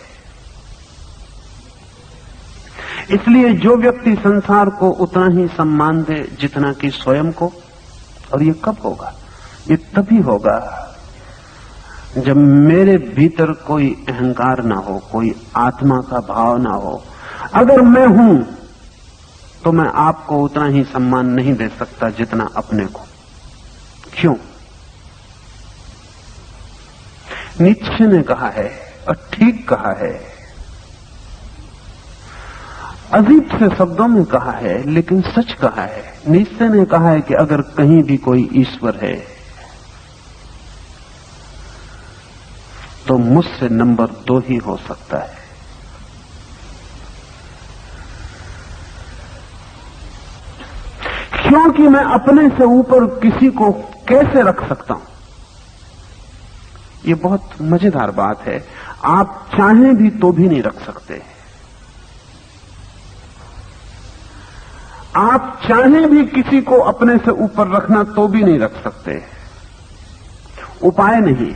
इसलिए जो व्यक्ति संसार को उतना ही सम्मान दे जितना कि स्वयं को, और ये कब होगा? ये तभी होगा जब मेरे भीतर कोई अहंकार ना हो, कोई आत्मा का भाव ना हो। अगर मैं हूं तो मैं आपको उतना ही सम्मान नहीं दे सकता जितना अपने को। क्यों? नीत्शे ने कहा है और ठीक कहा है, अजीब से शब्दों में कहा है लेकिन सच कहा है। नीत्शे ने कहा है कि अगर कहीं भी कोई ईश्वर है तो मुझसे नंबर 2 ही हो सकता है। क्योंकि मैं अपने से ऊपर किसी को कैसे रख सकता हूं? ये बहुत मजेदार बात है। आप चाहें भी तो भी नहीं रख सकते। आप चाहें भी किसी को अपने से ऊपर रखना तो भी नहीं रख सकते। उपाय नहीं,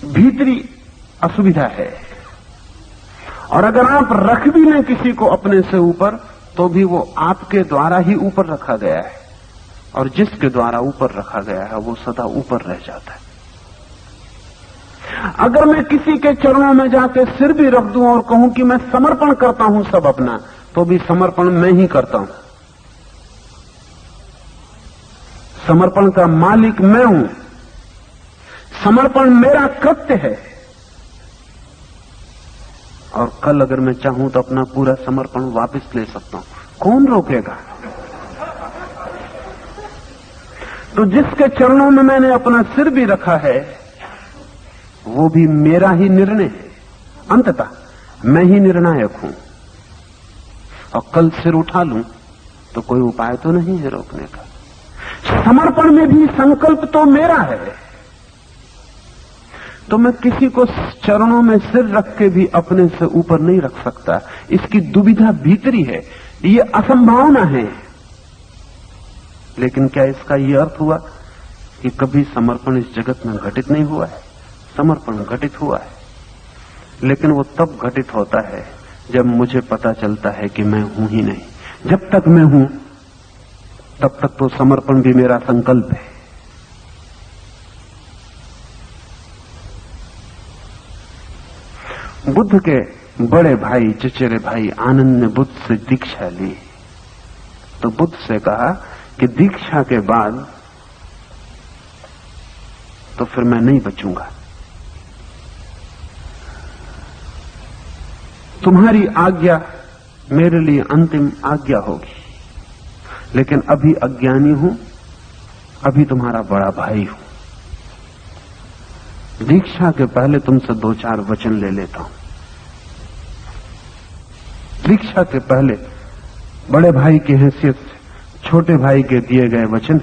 भीतरी असुविधा है। और अगर आप रख भी लें किसी को अपने से ऊपर तो भी वो आपके द्वारा ही ऊपर रखा गया है, और जिसके द्वारा ऊपर रखा गया है वो सदा ऊपर रह जाता है। अगर मैं किसी के चरणों में जाके सिर भी रख दूं और कहूं कि मैं समर्पण करता हूं सब अपना, तो भी समर्पण मैं ही करता हूं। समर्पण का मालिक मैं हूं। समर्पण मेरा कृत्य है। और कल अगर मैं चाहूं तो अपना पूरा समर्पण वापस ले सकता हूं। कौन रोकेगा? तो जिसके चरणों में मैंने अपना सिर भी रखा है वो भी मेरा ही निर्णय है। अंततः मैं ही निर्णायक हूं। और कल सिर उठा लूं तो कोई उपाय तो नहीं है रोकने का। समर्पण में भी संकल्प तो मेरा है। तो मैं किसी को चरणों में सिर रख के भी अपने से ऊपर नहीं रख सकता। इसकी दुविधा भीतरी है, ये असंभावना है। लेकिन क्या इसका यह अर्थ हुआ कि कभी समर्पण इस जगत में घटित नहीं हुआ है? समर्पण घटित हुआ है, लेकिन वो तब घटित होता है जब मुझे पता चलता है कि मैं हूं ही नहीं। जब तक मैं हूं तब तक तो समर्पण भी मेरा संकल्प है। बुद्ध के बड़े भाई, चचेरे भाई आनंद ने बुद्ध से दीक्षा ली। तो बुद्ध से कहा कि दीक्षा के बाद तो फिर मैं नहीं बचूंगा। तुम्हारी आज्ञा मेरे लिए अंतिम आज्ञा होगी, लेकिन अभी अज्ञानी हूं, अभी तुम्हारा बड़ा भाई हूं। दीक्षा के पहले तुमसे 2-4 वचन ले लेता हूं। दीक्षा के पहले बड़े भाई की हैसियत से छोटे भाई के दिए गए वचन,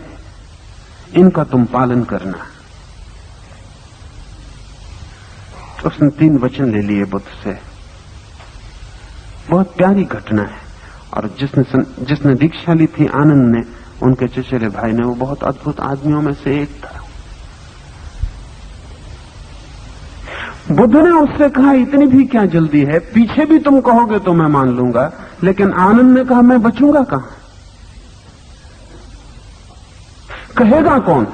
इनका तुम पालन करना। उसने 3 वचन ले लिए बुद्ध से। बहुत प्यारी घटना है। और जिसने दीक्षा ली थी आनंद ने, उनके चचेरे भाई ने, वो बहुत अद्भुत आदमियों में से एक था। बुद्ध ने उससे कहा, इतनी भी क्या जल्दी है? पीछे भी तुम कहोगे तो मैं मान लूंगा, लेकिन आनंद ने कहा, मैं बचूंगा कहां? कहेगा कौन?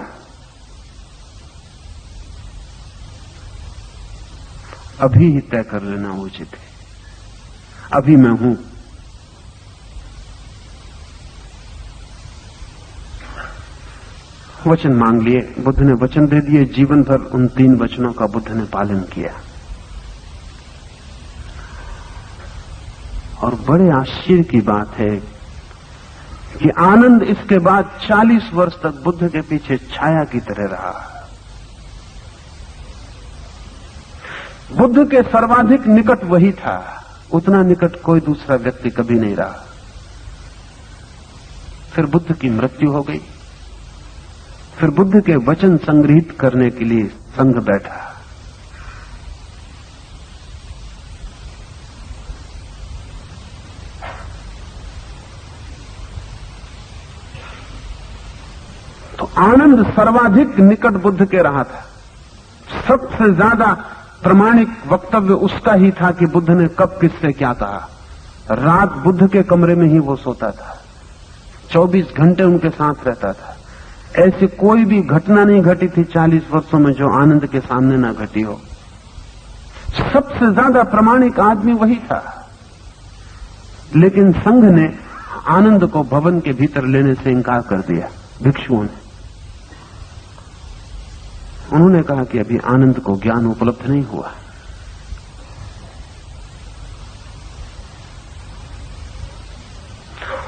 अभी ही तय कर लेना उचित है। अभी मैं हूं। वचन मांग लिए, बुद्ध ने वचन दे दिए। जीवन भर उन 3 वचनों का बुद्ध ने पालन किया। और बड़े आश्चर्य की बात है कि आनंद इसके बाद 40 वर्ष तक बुद्ध के पीछे छाया की तरह रहा। बुद्ध के सर्वाधिक निकट वही था, उतना निकट कोई दूसरा व्यक्ति कभी नहीं रहा। फिर बुद्ध की मृत्यु हो गई। फिर बुद्ध के वचन संग्रहित करने के लिए संघ बैठा। तो आनंद सर्वाधिक निकट बुद्ध के रहा था। सबसे ज्यादा प्रामाणिक वक्तव्य उसका ही था कि बुद्ध ने कब किससे क्या कहा। रात बुद्ध के कमरे में ही वो सोता था, 24 घंटे उनके साथ रहता था। ऐसी कोई भी घटना नहीं घटी थी 40 वर्षों में जो आनंद के सामने ना घटी हो। सबसे ज्यादा प्रामाणिक आदमी वही था। लेकिन संघ ने आनंद को भवन के भीतर लेने से इंकार कर दिया। भिक्षुओं ने उन्होंने कहा कि अभी आनंद को ज्ञान उपलब्ध नहीं हुआ।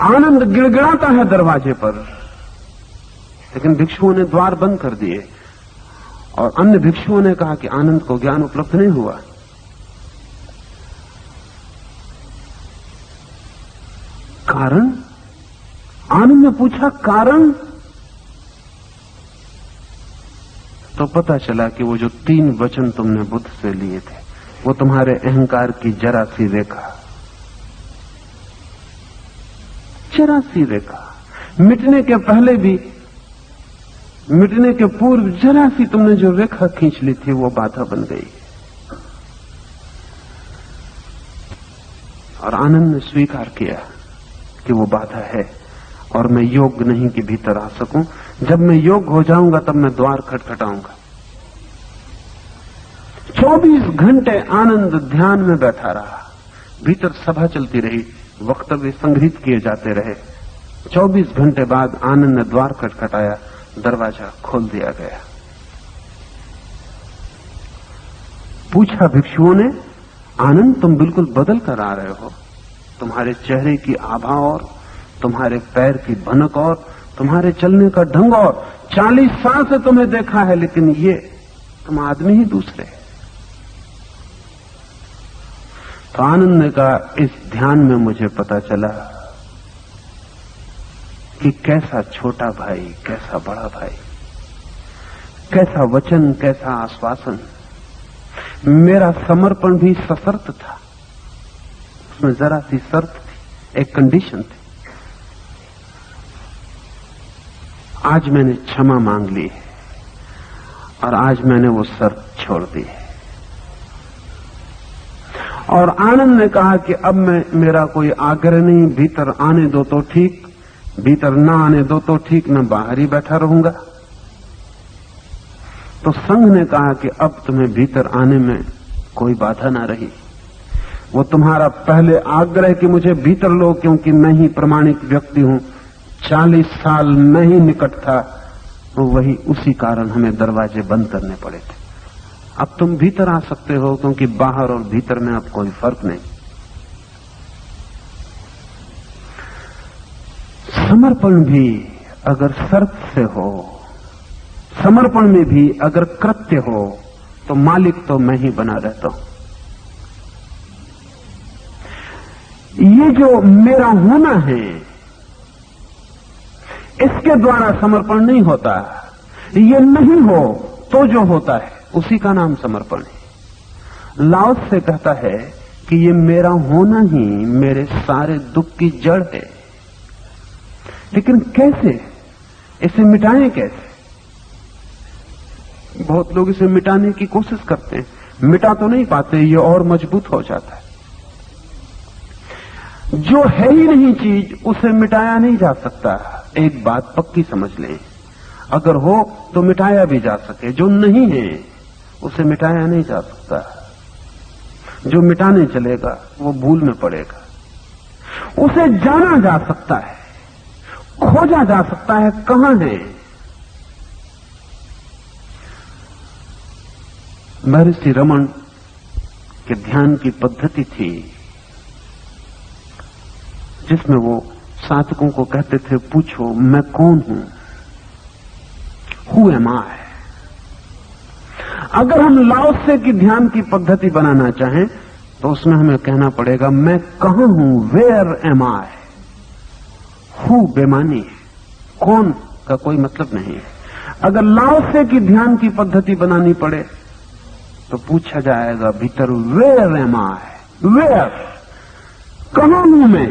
आनंद गिड़गिड़ाता है दरवाजे पर, लेकिन भिक्षुओं ने द्वार बंद कर दिए और अन्य भिक्षुओं ने कहा कि आनंद को ज्ञान उपलब्ध नहीं हुआ। कारण? आनंद ने पूछा कारण? तो पता चला कि वो जो 3 वचन तुमने बुद्ध से लिए थे वो तुम्हारे अहंकार की जरा सी रेखा, जरा सी रेखा, मिटने के पहले भी, मिटने के पूर्व जरा सी तुमने जो रेखा खींच ली थी वो बाधा बन गई। और आनंद ने स्वीकार किया कि वो बाधा है और मैं योग्य नहीं कि भीतर आ सकूं। जब मैं योग्य हो जाऊंगा तब मैं द्वार खटखटाऊंगा। 24 घंटे आनंद ध्यान में बैठा रहा। भीतर सभा चलती रही, वक्तव्य संग्रहित किए जाते रहे। 24 घंटे बाद आनंद ने द्वार खटखटाया, दरवाजा खोल दिया गया। पूछा भिक्षुओं ने, आनंद तुम बिल्कुल बदल कर आ रहे हो। तुम्हारे चेहरे की आभा और तुम्हारे पैर की भनक और तुम्हारे चलने का ढंग और 40 साल से तुम्हें देखा है, लेकिन ये तुम आदमी ही दूसरे। तो आनंद ने कहा, इस ध्यान में मुझे पता चला कि कैसा छोटा भाई, कैसा बड़ा भाई, कैसा वचन, कैसा आश्वासन। मेरा समर्पण भी सशर्त था, उसमें जरा सी शर्त थी, एक कंडीशन थी। आज मैंने क्षमा मांग ली है और आज मैंने वो शर्त छोड़ दी है। और आनंद ने कहा कि अब मेरा कोई आग्रह नहीं, भीतर आने दो तो ठीक, भीतर ना आने दो तो ठीक, मैं बाहर ही बैठा रहूंगा। तो संघ ने कहा कि अब तुम्हें भीतर आने में कोई बाधा ना रही। वो तुम्हारा पहले आग्रह कि मुझे भीतर लो, क्योंकि मैं ही प्रामाणिक व्यक्ति हूं, 40 साल मैं ही निकट था, तो वही उसी कारण हमें दरवाजे बंद करने पड़े थे। अब तुम भीतर आ सकते हो, क्योंकि बाहर और भीतर में अब कोई फर्क नहीं। समर्पण भी अगर शर्त से हो, समर्पण में भी अगर कृत्य हो, तो मालिक तो मैं ही बना रहता हूं। ये जो मेरा होना है, इसके द्वारा समर्पण नहीं होता। ये नहीं हो तो जो होता है उसी का नाम समर्पण है। लाओस से कहता है कि ये मेरा होना ही मेरे सारे दुख की जड़ है। लेकिन कैसे इसे मिटाएं? कैसे? बहुत लोग इसे मिटाने की कोशिश करते हैं, मिटा तो नहीं पाते, ये और मजबूत हो जाता है। जो है ही नहीं चीज, उसे मिटाया नहीं जा सकता। एक बात पक्की समझ लें, अगर हो तो मिटाया भी जा सके, जो नहीं है उसे मिटाया नहीं जा सकता। जो मिटाने चलेगा वो भूल में पड़ेगा। उसे जाना जा सकता है, खोजा जा सकता है, कहां है। महर्षि रमन के ध्यान की पद्धति थी जिसमें वो साधकों को कहते थे, पूछो मैं कौन हूं, हु एम आई। अगर हम लाओत्से की ध्यान की पद्धति बनाना चाहें तो उसमें हमें कहना पड़ेगा, मैं कहां हूं, वेयर एम आई। हु बेमानी है, कौन का कोई मतलब नहीं है। अगर लाओत्से की ध्यान की पद्धति बनानी पड़े तो पूछा जाएगा भीतर, वेयर एम आई, वेयर, कहां हूं मैं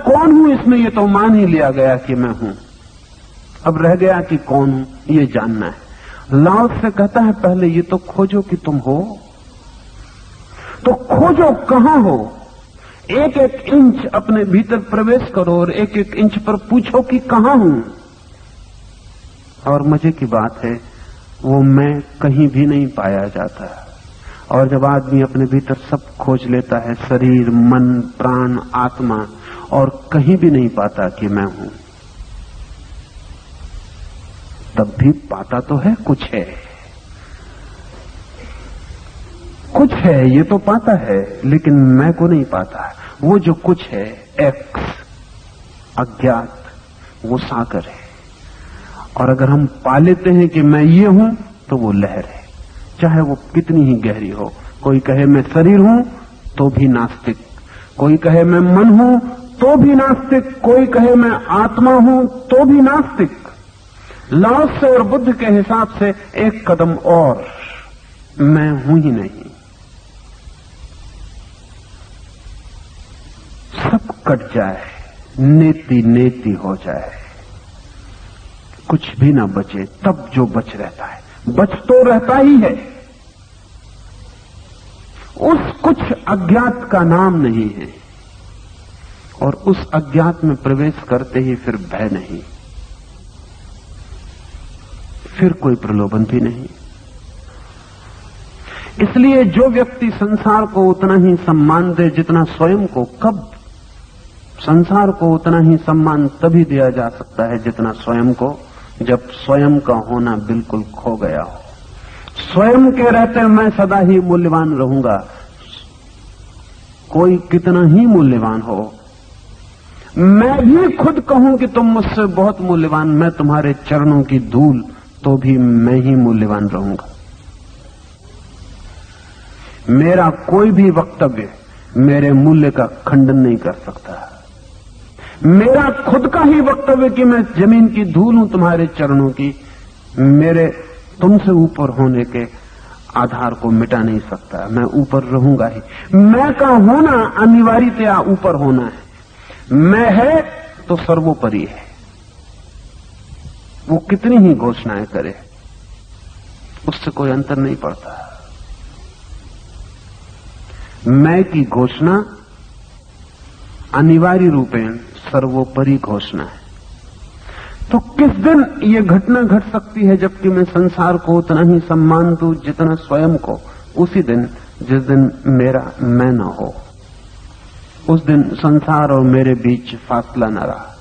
कौन हूं। इसमें यह तो मान ही लिया गया कि मैं हूं, अब रह गया कि कौन हूं ये जानना है। लाओत्से कहता है पहले ये तो खोजो कि तुम हो, तो खोजो कहां हो। एक एक इंच अपने भीतर प्रवेश करो और एक एक इंच पर पूछो कि कहां हूं। और मजे की बात है, वो मैं कहीं भी नहीं पाया जाता। और जब आदमी अपने भीतर सब खोज लेता है, शरीर, मन, प्राण, आत्मा, और कहीं भी नहीं पाता कि मैं हूं, तब भी पाता तो है कुछ है, कुछ है, ये तो पाता है, लेकिन मैं को नहीं पाता। वो जो कुछ है, एक्स, अज्ञात, वो सागर है। और अगर हम पा लेते हैं कि मैं ये हूं, तो वो लहर है, चाहे वो कितनी ही गहरी हो। कोई कहे मैं शरीर हूं तो भी नास्तिक, कोई कहे मैं मन हूं तो भी नास्तिक, कोई कहे मैं आत्मा हूं तो भी नास्तिक। लाओत्से और बुद्ध के हिसाब से एक कदम और, मैं हूं ही नहीं, सब कट जाए, नेति नेति हो जाए, कुछ भी ना बचे, तब जो बच रहता है, बच तो रहता ही है। उस कुछ अज्ञात का नाम नहीं है, और उस अज्ञात में प्रवेश करते ही फिर भय नहीं, फिर कोई प्रलोभन भी नहीं। इसलिए जो व्यक्ति संसार को उतना ही सम्मान दे जितना स्वयं को, कब संसार को उतना ही सम्मान तभी दिया जा सकता है जितना स्वयं को, जब स्वयं का होना बिल्कुल खो गया हो। स्वयं के रहते मैं सदा ही मूल्यवान रहूंगा, कोई कितना ही मूल्यवान हो, मैं भी खुद कहूं कि तुम मुझसे बहुत मूल्यवान, मैं तुम्हारे चरणों की धूल, तो भी मैं ही मूल्यवान रहूंगा। मेरा कोई भी वक्तव्य मेरे मूल्य का खंडन नहीं कर सकता। मेरा खुद का ही वक्तव्य कि मैं जमीन की धूल हूं तुम्हारे चरणों की, मेरे तुमसे ऊपर होने के आधार को मिटा नहीं सकता। मैं ऊपर रहूंगा ही। मैं का होना अनिवार्यतया ऊपर होना है। मैं है तो सर्वोपरि है, वो कितनी ही घोषणाएं करे, उससे कोई अंतर नहीं पड़ता। मैं की घोषणा अनिवार्य रूपेण सर्वोपरि घोषणा है। तो किस दिन ये घटना घट सकती है जबकि मैं संसार को उतना ही सम्मान दूं जितना स्वयं को? उसी दिन जिस दिन मेरा मैं न हो, उस दिन संसार और मेरे बीच फासला न रहा।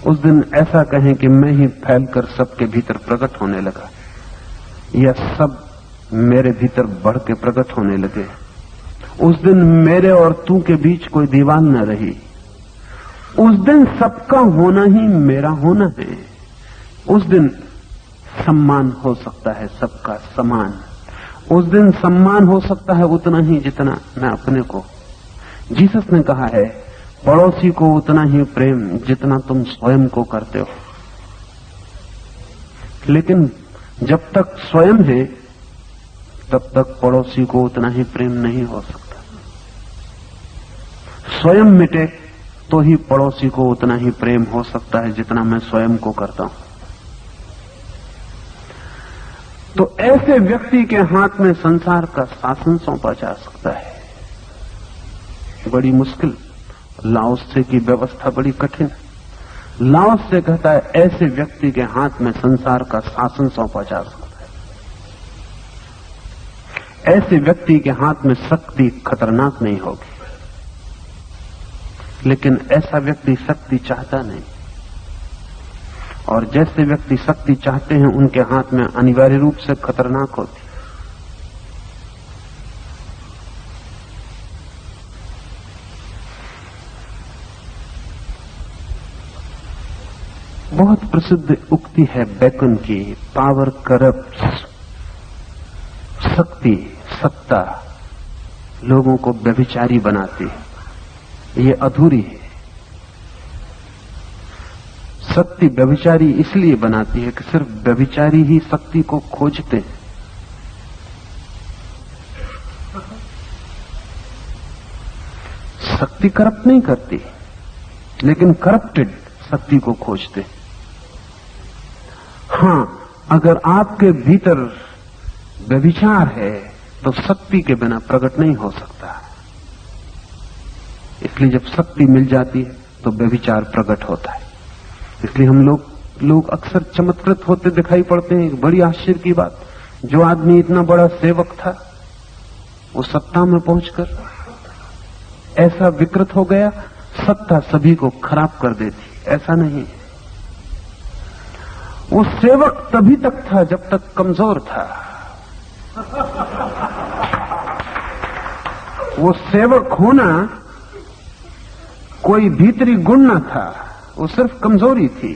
उस दिन ऐसा कहें कि मैं ही फैलकर सबके भीतर प्रकट होने लगा, या सब मेरे भीतर बढ़ के प्रकट होने लगे। उस दिन मेरे और तू के बीच कोई दीवार न रही। उस दिन सबका होना ही मेरा होना है। उस दिन सम्मान हो सकता है सबका समान। उस दिन सम्मान हो सकता है उतना ही जितना मैं अपने को। जीसस ने कहा है, पड़ोसी को उतना ही प्रेम जितना तुम स्वयं को करते हो। लेकिन जब तक स्वयं है तब तक पड़ोसी को उतना ही प्रेम नहीं हो सकता। स्वयं मिटे तो ही पड़ोसी को उतना ही प्रेम हो सकता है जितना मैं स्वयं को करता हूं। तो ऐसे व्यक्ति के हाथ में संसार का शासन सौंपा जा सकता है। बड़ी मुश्किल। लाओत्से की व्यवस्था बड़ी कठिन। लाओत्से कहता है ऐसे व्यक्ति के हाथ में संसार का शासन सौंपा जा सकता है। ऐसे व्यक्ति के हाथ में शक्ति खतरनाक नहीं होगी, लेकिन ऐसा व्यक्ति शक्ति चाहता नहीं। और जैसे व्यक्ति शक्ति चाहते हैं उनके हाथ में अनिवार्य रूप से खतरनाक होती। बहुत प्रसिद्ध उक्ति है बेकन की, पावर करप्ट्स। शक्ति, सत्ता लोगों को व्यभिचारी बनाती है। ये अधूरी है। शक्ति व्यभिचारी इसलिए बनाती है कि सिर्फ व्यभिचारी ही शक्ति को खोजते हैं। शक्ति करप्ट नहीं करती, लेकिन करप्टेड शक्ति को खोजते। हां, अगर आपके भीतर व्यभिचार है तो शक्ति के बिना प्रकट नहीं हो सकता। इसलिए जब शक्ति मिल जाती है तो व्यभिचार प्रकट होता है। इसलिए हम लोग अक्सर चमत्कृत होते दिखाई पड़ते हैं। बड़ी आश्चर्य की बात, जो आदमी इतना बड़ा सेवक था वो सत्ता में पहुंचकर ऐसा विकृत हो गया। सत्ता सभी को खराब कर देती, ऐसा नहीं। वो सेवक तभी तक था जब तक कमजोर था। वो सेवक होना कोई भीतरी गुण न था, वो सिर्फ कमजोरी थी।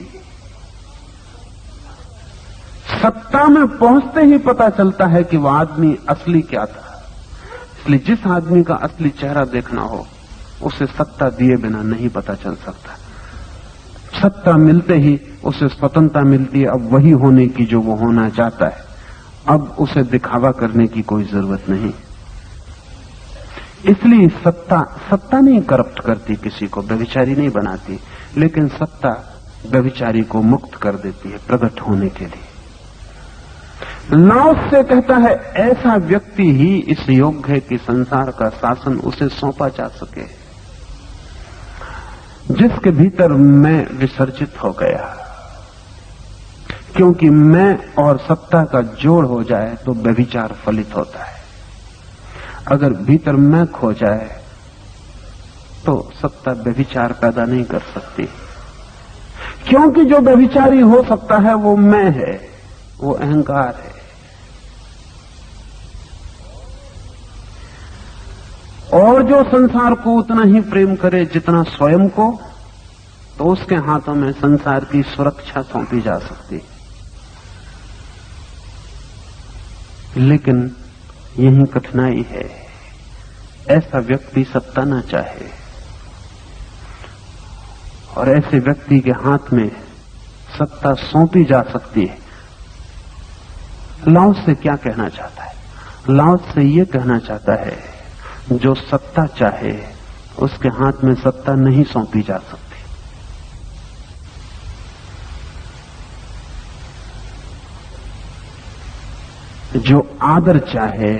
सत्ता में पहुंचते ही पता चलता है कि वह आदमी असली क्या था। इसलिए जिस आदमी का असली चेहरा देखना हो उसे सत्ता दिए बिना नहीं पता चल सकता। सत्ता मिलते ही उसे स्वतंत्रता मिलती है, अब वही होने की जो वो होना चाहता है। अब उसे दिखावा करने की कोई जरूरत नहीं। इसलिए सत्ता नहीं करप्ट करती किसी को, व्यभिचारी नहीं बनाती, लेकिन सत्ता व्यभिचारी को मुक्त कर देती है प्रकट होने के लिए। लाओस से कहता है ऐसा व्यक्ति ही इस योग्य है कि संसार का शासन उसे सौंपा जा सके जिसके भीतर मैं विसर्जित हो गया। क्योंकि मैं और सत्ता का जोड़ हो जाए तो व्यभिचार फलित होता है। अगर भीतर मैं खो जाए तो सत्ता व्यभिचार पैदा नहीं कर सकती। क्योंकि जो व्यभिचारी हो सकता है वो मैं है, वो अहंकार है। और जो संसार को उतना ही प्रेम करे जितना स्वयं को, तो उसके हाथों में संसार की सुरक्षा सौंपी जा सकती। लेकिन यही कठिनाई है, ऐसा व्यक्ति सत्ता न चाहे और ऐसे व्यक्ति के हाथ में सत्ता सौंपी जा सकती है। लाओस से क्या कहना चाहता है? लाओस से यह कहना चाहता है जो सत्ता चाहे उसके हाथ में सत्ता नहीं सौंपी जा सकती। जो आदर चाहे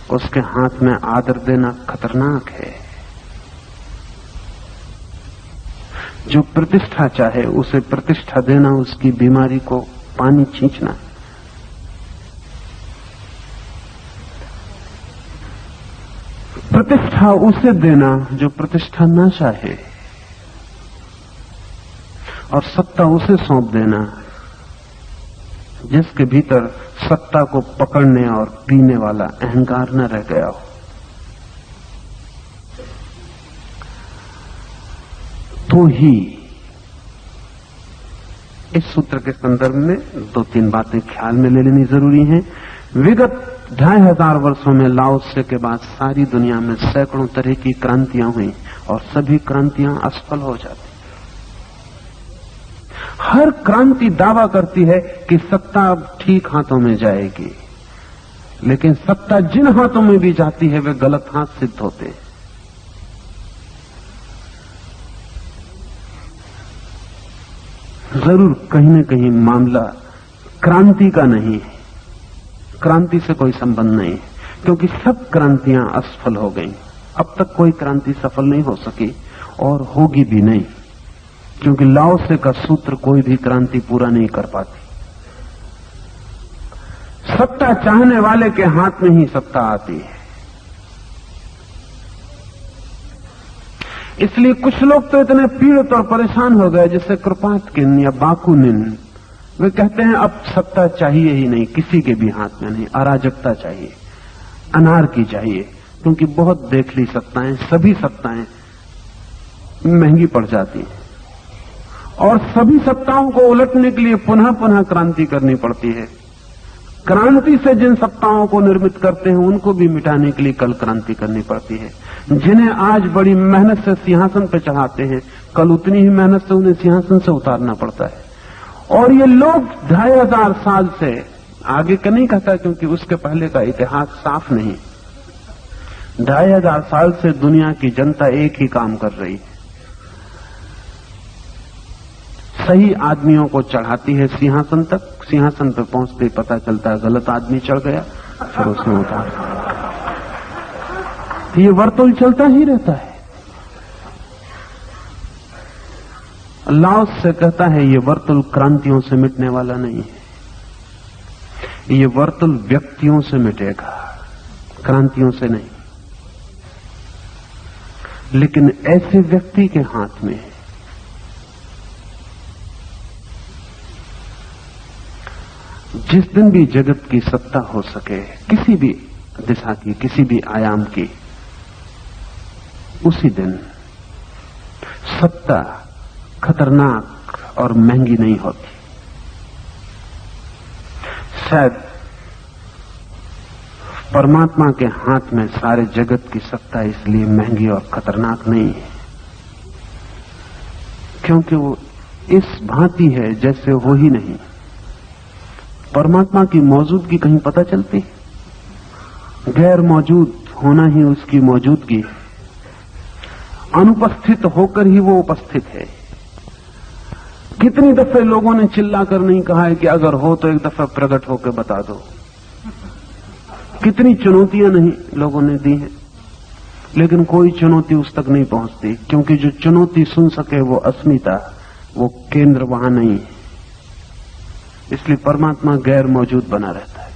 उसके हाथ में आदर देना खतरनाक है। जो प्रतिष्ठा चाहे उसे प्रतिष्ठा देना उसकी बीमारी को पानी खींचना। प्रतिष्ठा उसे देना जो प्रतिष्ठा ना चाहे, और सत्ता उसे सौंप देना जिसके भीतर सत्ता को पकड़ने और पीने वाला अहंकार न रह गया हो। तो ही इस सूत्र के संदर्भ में 2-3 बातें ख्याल में ले लेनी जरूरी हैं। विगत 2500 वर्षों में लाओस के बाद सारी दुनिया में सैकड़ों तरह की क्रांतियां हुई और सभी क्रांतियां असफल हो जाती। हर क्रांति दावा करती है कि सत्ता अब ठीक हाथों में जाएगी, लेकिन सत्ता जिन हाथों में भी जाती है वे गलत हाथ सिद्ध होते हैं। जरूर कहीं न कहीं मामला क्रांति का नहीं है, क्रांति से कोई संबंध नहीं है, क्योंकि सब क्रांतियां असफल हो गई। अब तक कोई क्रांति सफल नहीं हो सकी और होगी भी नहीं, क्योंकि लाओस का सूत्र कोई भी क्रांति पूरा नहीं कर पाती। सत्ता चाहने वाले के हाथ में ही सत्ता आती है। इसलिए कुछ लोग तो इतने पीड़ित और परेशान हो गए, जैसे कृपात्किन या बाकुनिन, वे कहते हैं अब सत्ता चाहिए ही नहीं, किसी के भी हाथ में नहीं, अराजकता चाहिए, अनार्की चाहिए, क्योंकि बहुत देख ली सत्ताएं, सभी सत्ताएं महंगी पड़ जाती हैं और सभी सत्ताओं को उलटने के लिए पुनः पुनः क्रांति करनी पड़ती है। क्रांति से जिन सत्ताओं को निर्मित करते हैं उनको भी मिटाने के लिए कल क्रांति करनी पड़ती है। जिन्हें आज बड़ी मेहनत से सिंहासन पर चढ़ाते हैं, कल उतनी ही मेहनत से उन्हें सिंहासन से उतारना पड़ता है। और ये लोग 2500 साल से, आगे का नहीं कहता क्योंकि उसके पहले का इतिहास साफ नहीं, 2500 साल से दुनिया की जनता एक ही काम कर रही है, सही आदमियों को चढ़ाती है सिंहासन तक। सिंहासन पर पहुंचते ही पता चलता है गलत आदमी चढ़ गया, फिर उसने उतार। ये वर्तुल चलता ही रहता है। लाओस से कहता है ये वर्तुल क्रांतियों से मिटने वाला नहीं है, ये वर्तुल व्यक्तियों से मिटेगा, क्रांतियों से नहीं। लेकिन ऐसे व्यक्ति के हाथ में जिस दिन भी जगत की सत्ता हो सके, किसी भी दिशा की, किसी भी आयाम की, उसी दिन सत्ता खतरनाक और महंगी नहीं होती। शायद परमात्मा के हाथ में सारे जगत की सत्ता इसलिए महंगी और खतरनाक नहीं है क्योंकि वो इस भांति है जैसे हो ही नहीं। परमात्मा की मौजूदगी कहीं पता चलती? गैर मौजूद होना ही उसकी मौजूदगी है। अनुपस्थित होकर ही वो उपस्थित है। कितनी दफे लोगों ने चिल्लाकर नहीं कहा है कि अगर हो तो एक दफा प्रकट होकर बता दो। कितनी चुनौतियां नहीं लोगों ने दी हैं, लेकिन कोई चुनौती उस तक नहीं पहुंचती, क्योंकि जो चुनौती सुन सके वो अस्मिता, वो केंद्र वहां नहीं है। इसलिए परमात्मा गैर मौजूद बना रहता है,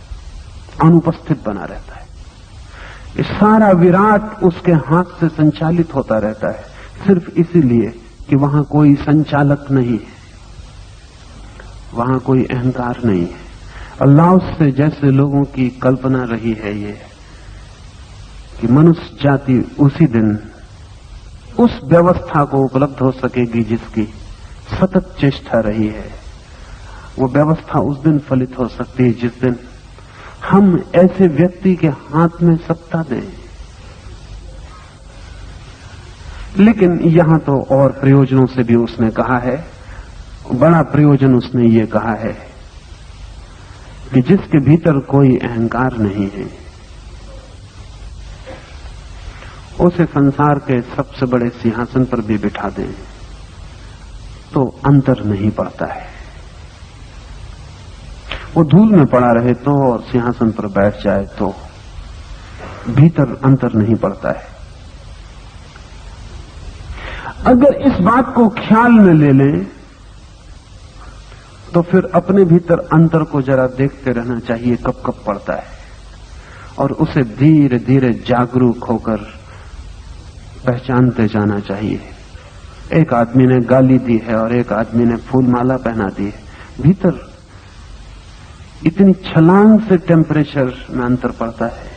अनुपस्थित बना रहता है। इस सारा विराट उसके हाथ से संचालित होता रहता है, सिर्फ इसीलिए कि वहां कोई संचालक नहीं है, वहां कोई अहंकार नहीं है। अल्लाह से जैसे लोगों की कल्पना रही है ये कि मनुष्य जाति उसी दिन उस व्यवस्था को उपलब्ध हो सकेगी जिसकी सतत चेष्टा रही है, वो व्यवस्था उस दिन फलित हो सकती है जिस दिन हम ऐसे व्यक्ति के हाथ में सत्ता दें। लेकिन यहां तो और प्रयोजनों से भी उसने कहा है। बड़ा प्रयोजन उसने ये कहा है कि जिसके भीतर कोई अहंकार नहीं है उसे संसार के सबसे बड़े सिंहासन पर भी बिठा दें तो अंतर नहीं पड़ता है। वो धूल में पड़ा रहे तो और सिंहासन पर बैठ जाए तो भीतर अंतर नहीं पड़ता है। अगर इस बात को ख्याल में ले लें तो फिर अपने भीतर अंतर को जरा देखते रहना चाहिए कब कब पड़ता है, और उसे धीरे धीरे जागरूक होकर पहचानते जाना चाहिए। एक आदमी ने गाली दी है और एक आदमी ने फूलमाला पहना दी है, भीतर इतनी छलांग से टेम्परेचर में अंतर पड़ता है,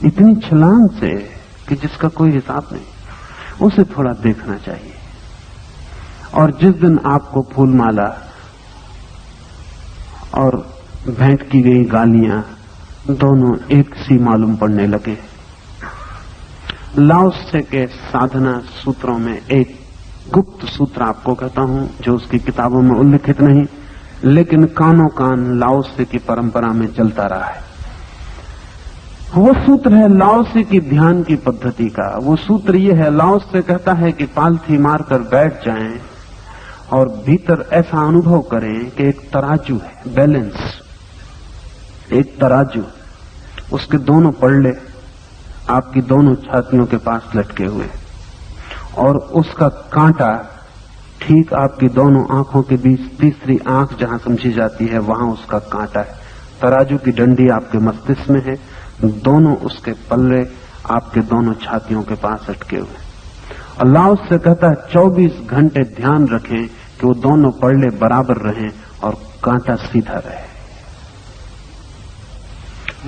इतनी छलांग से कि जिसका कोई हिसाब नहीं। उसे थोड़ा देखना चाहिए। और जिस दिन आपको फूलमाला और भेंट की गई गालियां दोनों एक सी मालूम पड़ने लगे, लाओत्से के साधना सूत्रों में एक गुप्त सूत्र आपको कहता हूं जो उसकी किताबों में उल्लिखित नहीं, लेकिन कानों कान लाओत्से की परंपरा में चलता रहा है। वो सूत्र है लाओत्से की ध्यान की पद्धति का। वो सूत्र ये है, लाओत्से कहता है कि पालथी मारकर बैठ जाएं और भीतर ऐसा अनुभव करें कि एक तराजू है, बैलेंस, एक तराजू, उसके दोनों पल्ले आपकी दोनों छातियों के पास लटके हुए और उसका कांटा ठीक आपकी दोनों आंखों के बीच, तीसरी आंख जहां समझी जाती है वहां उसका कांटा है। तराजू की डंडी आपके मस्तिष्क में है, दोनों उसके पल्ले आपके दोनों छातियों के पास अटके हुए। अल्लाह उससे कहता है 24 घंटे ध्यान रखें कि वो दोनों पल्ले बराबर रहें और कांटा सीधा रहे।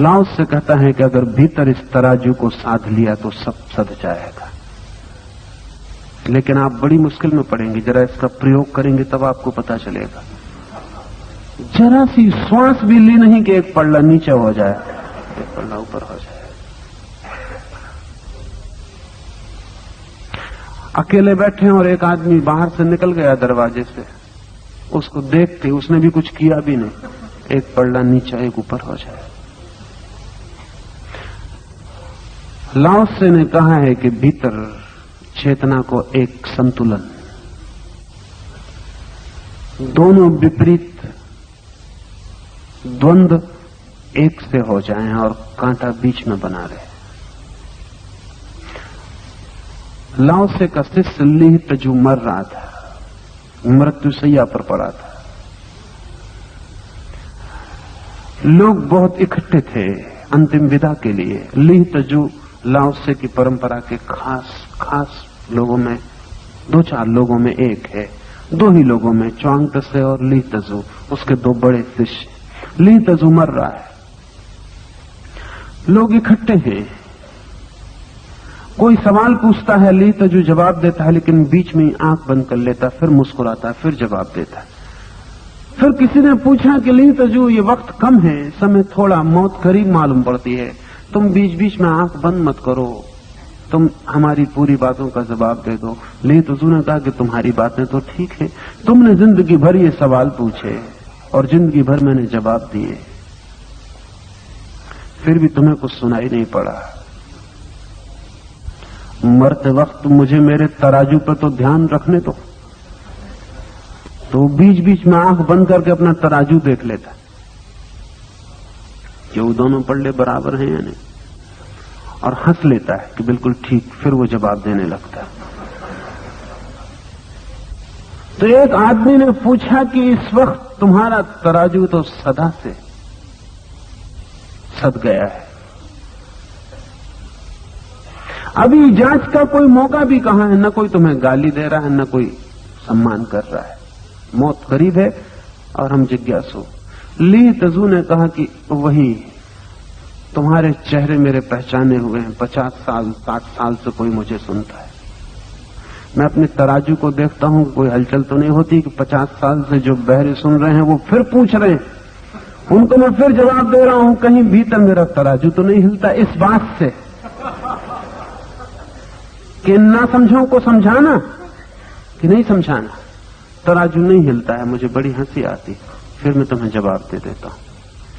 लाओ से कहता है कि अगर भीतर इस तराजू को साध लिया तो सब सध जाएगा। लेकिन आप बड़ी मुश्किल में पड़ेंगे। जरा इसका प्रयोग करेंगे तब आपको पता चलेगा। जरा सी श्वास भी ली नहीं कि एक पल्ला नीचे हो जाए, एक पल्ला ऊपर हो जाए। अकेले बैठे और एक आदमी बाहर से निकल गया दरवाजे से, उसको देखते उसने भी कुछ किया भी नहीं, एक पल्ला नीचे एक ऊपर हो जाए। लाओ त्से ने कहा है कि भीतर चेतना को एक संतुलन, दोनों विपरीत द्वंद्व एक से हो जाएं और कांटा बीच में बना रहे। लाओ त्से का शिष्य लीह तजू मर रहा था, मृत्युशैया पर पड़ा था। लोग बहुत इकट्ठे थे अंतिम विदा के लिए। लीह तजू लाओ त्से की परंपरा के खास लोगों में, 2-4 लोगों में एक है, 2 ही लोगों में, च्वांग त्से और लीह तजू, उसके 2 बड़े शिष्य। लीह तजू मर रहा है, लोग इकट्ठे हैं। कोई सवाल पूछता है, लीह तजू जवाब देता है, लेकिन बीच में ही आंख बंद कर लेता, फिर मुस्कुराता है, फिर जवाब देता है। फिर किसी ने पूछा कि लीह तजू ये वक्त कम है, समय थोड़ा, मौत करीब मालूम पड़ती है, तुम बीच बीच में आंख बंद मत करो, तुम हमारी पूरी बातों का जवाब दे दो। लीह तजू ने कहा कि तुम्हारी बातें तो ठीक है, तुमने जिंदगी भर ये सवाल पूछे और जिंदगी भर मैंने जवाब दिए, फिर भी तुम्हें कुछ सुनाई नहीं पड़ा। मरते वक्त मुझे मेरे तराजू पर तो ध्यान रखने दो। तो बीच बीच में आंख बंद करके अपना तराजू देख लेता कि वो दोनों पल्ले बराबर हैं या नहीं, और हंस लेता है कि बिल्कुल ठीक, फिर वो जवाब देने लगता है। तो एक आदमी ने पूछा कि इस वक्त तुम्हारा तराजू तो सदा से सद गया है, अभी जांच का कोई मौका भी कहां है, न कोई तुम्हें गाली दे रहा है, न कोई सम्मान कर रहा है, मौत करीब है और हम जिज्ञासु। लीह तजू ने कहा कि वही तुम्हारे चेहरे मेरे पहचाने हुए हैं, 50 साल 60 साल से कोई मुझे सुनता है। मैं अपने तराजू को देखता हूं, कोई हलचल तो नहीं होती कि 50 साल से जो बहरे सुन रहे हैं वो फिर पूछ रहे हैं, उनको मैं फिर जवाब दे रहा हूं, कहीं भीतर मेरा तराजू तो नहीं हिलता। इस बात से कि ना समझों को समझाना कि नहीं समझाना, तराजू नहीं हिलता है, मुझे बड़ी हंसी आती, फिर मैं तुम्हें जवाब दे देता हूं।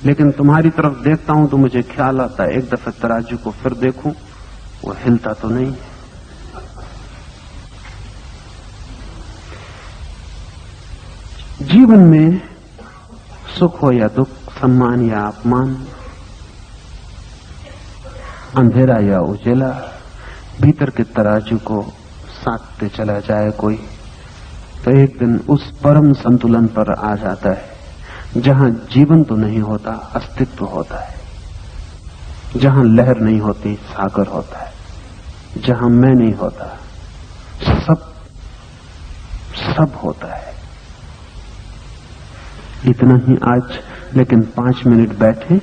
लेकिन तुम्हारी तरफ देखता हूं तो मुझे ख्याल आता है, एक दफे तराजू को फिर देखूं, वो हिलता तो नहीं। जीवन में सुख हो या दुख, सम्मान या अपमान, अंधेरा या उजेला, भीतर के तराजू को साधते चला जाए कोई, तो एक दिन उस परम संतुलन पर आ जाता है जहां जीवन तो नहीं होता, अस्तित्व होता है, जहां लहर नहीं होती, सागर होता है, जहां मैं नहीं होता, सब होता है। इतना ही आज, लेकिन 5 मिनट बैठे,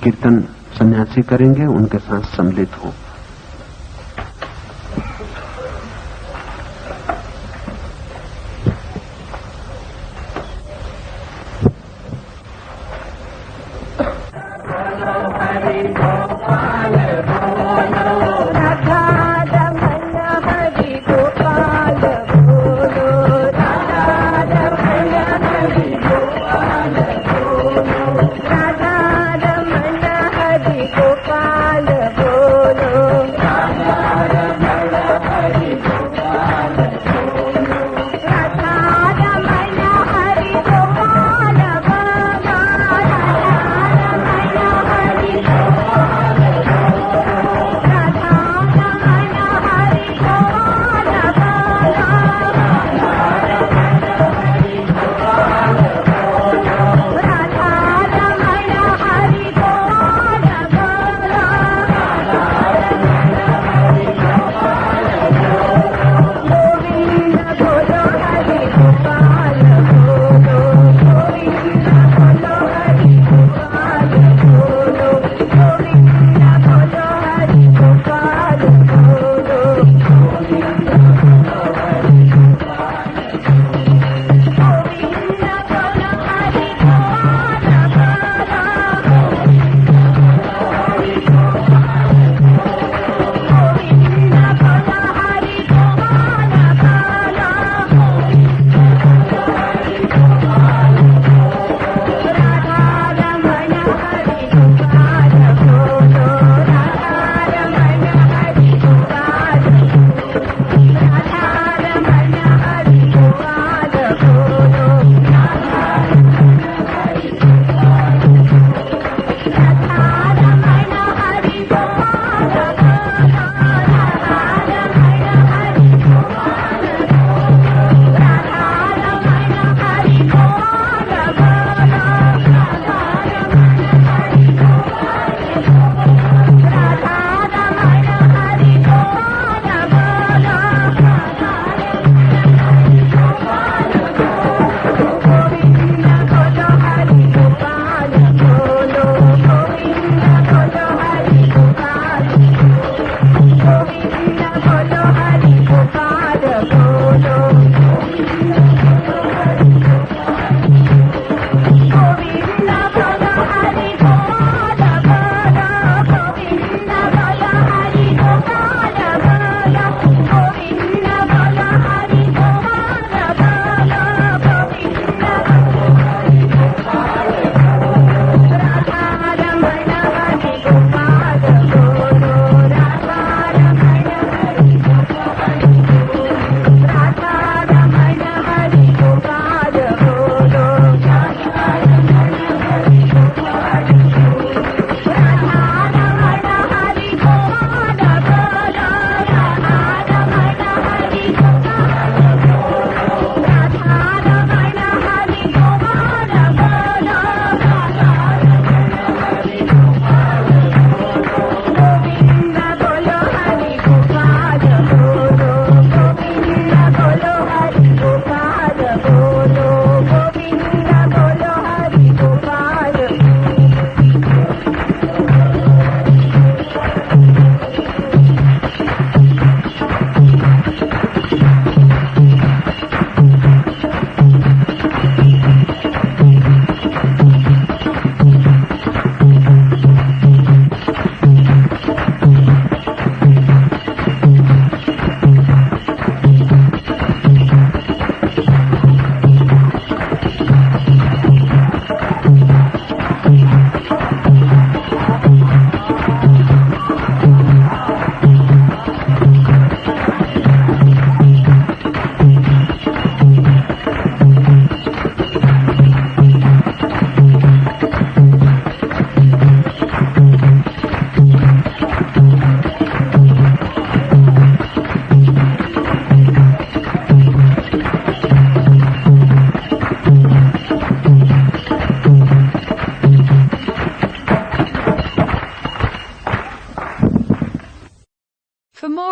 कीर्तन सन्यासी करेंगे, उनके साथ सम्मिलित हो। गोपाल बोलो।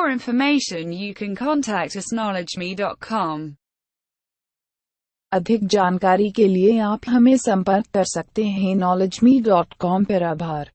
more information you can contact us knowledgeme.com. अधिक जानकारी के लिए आप हमें संपर्क कर सकते हैं knowledgeme.com पर। आभार।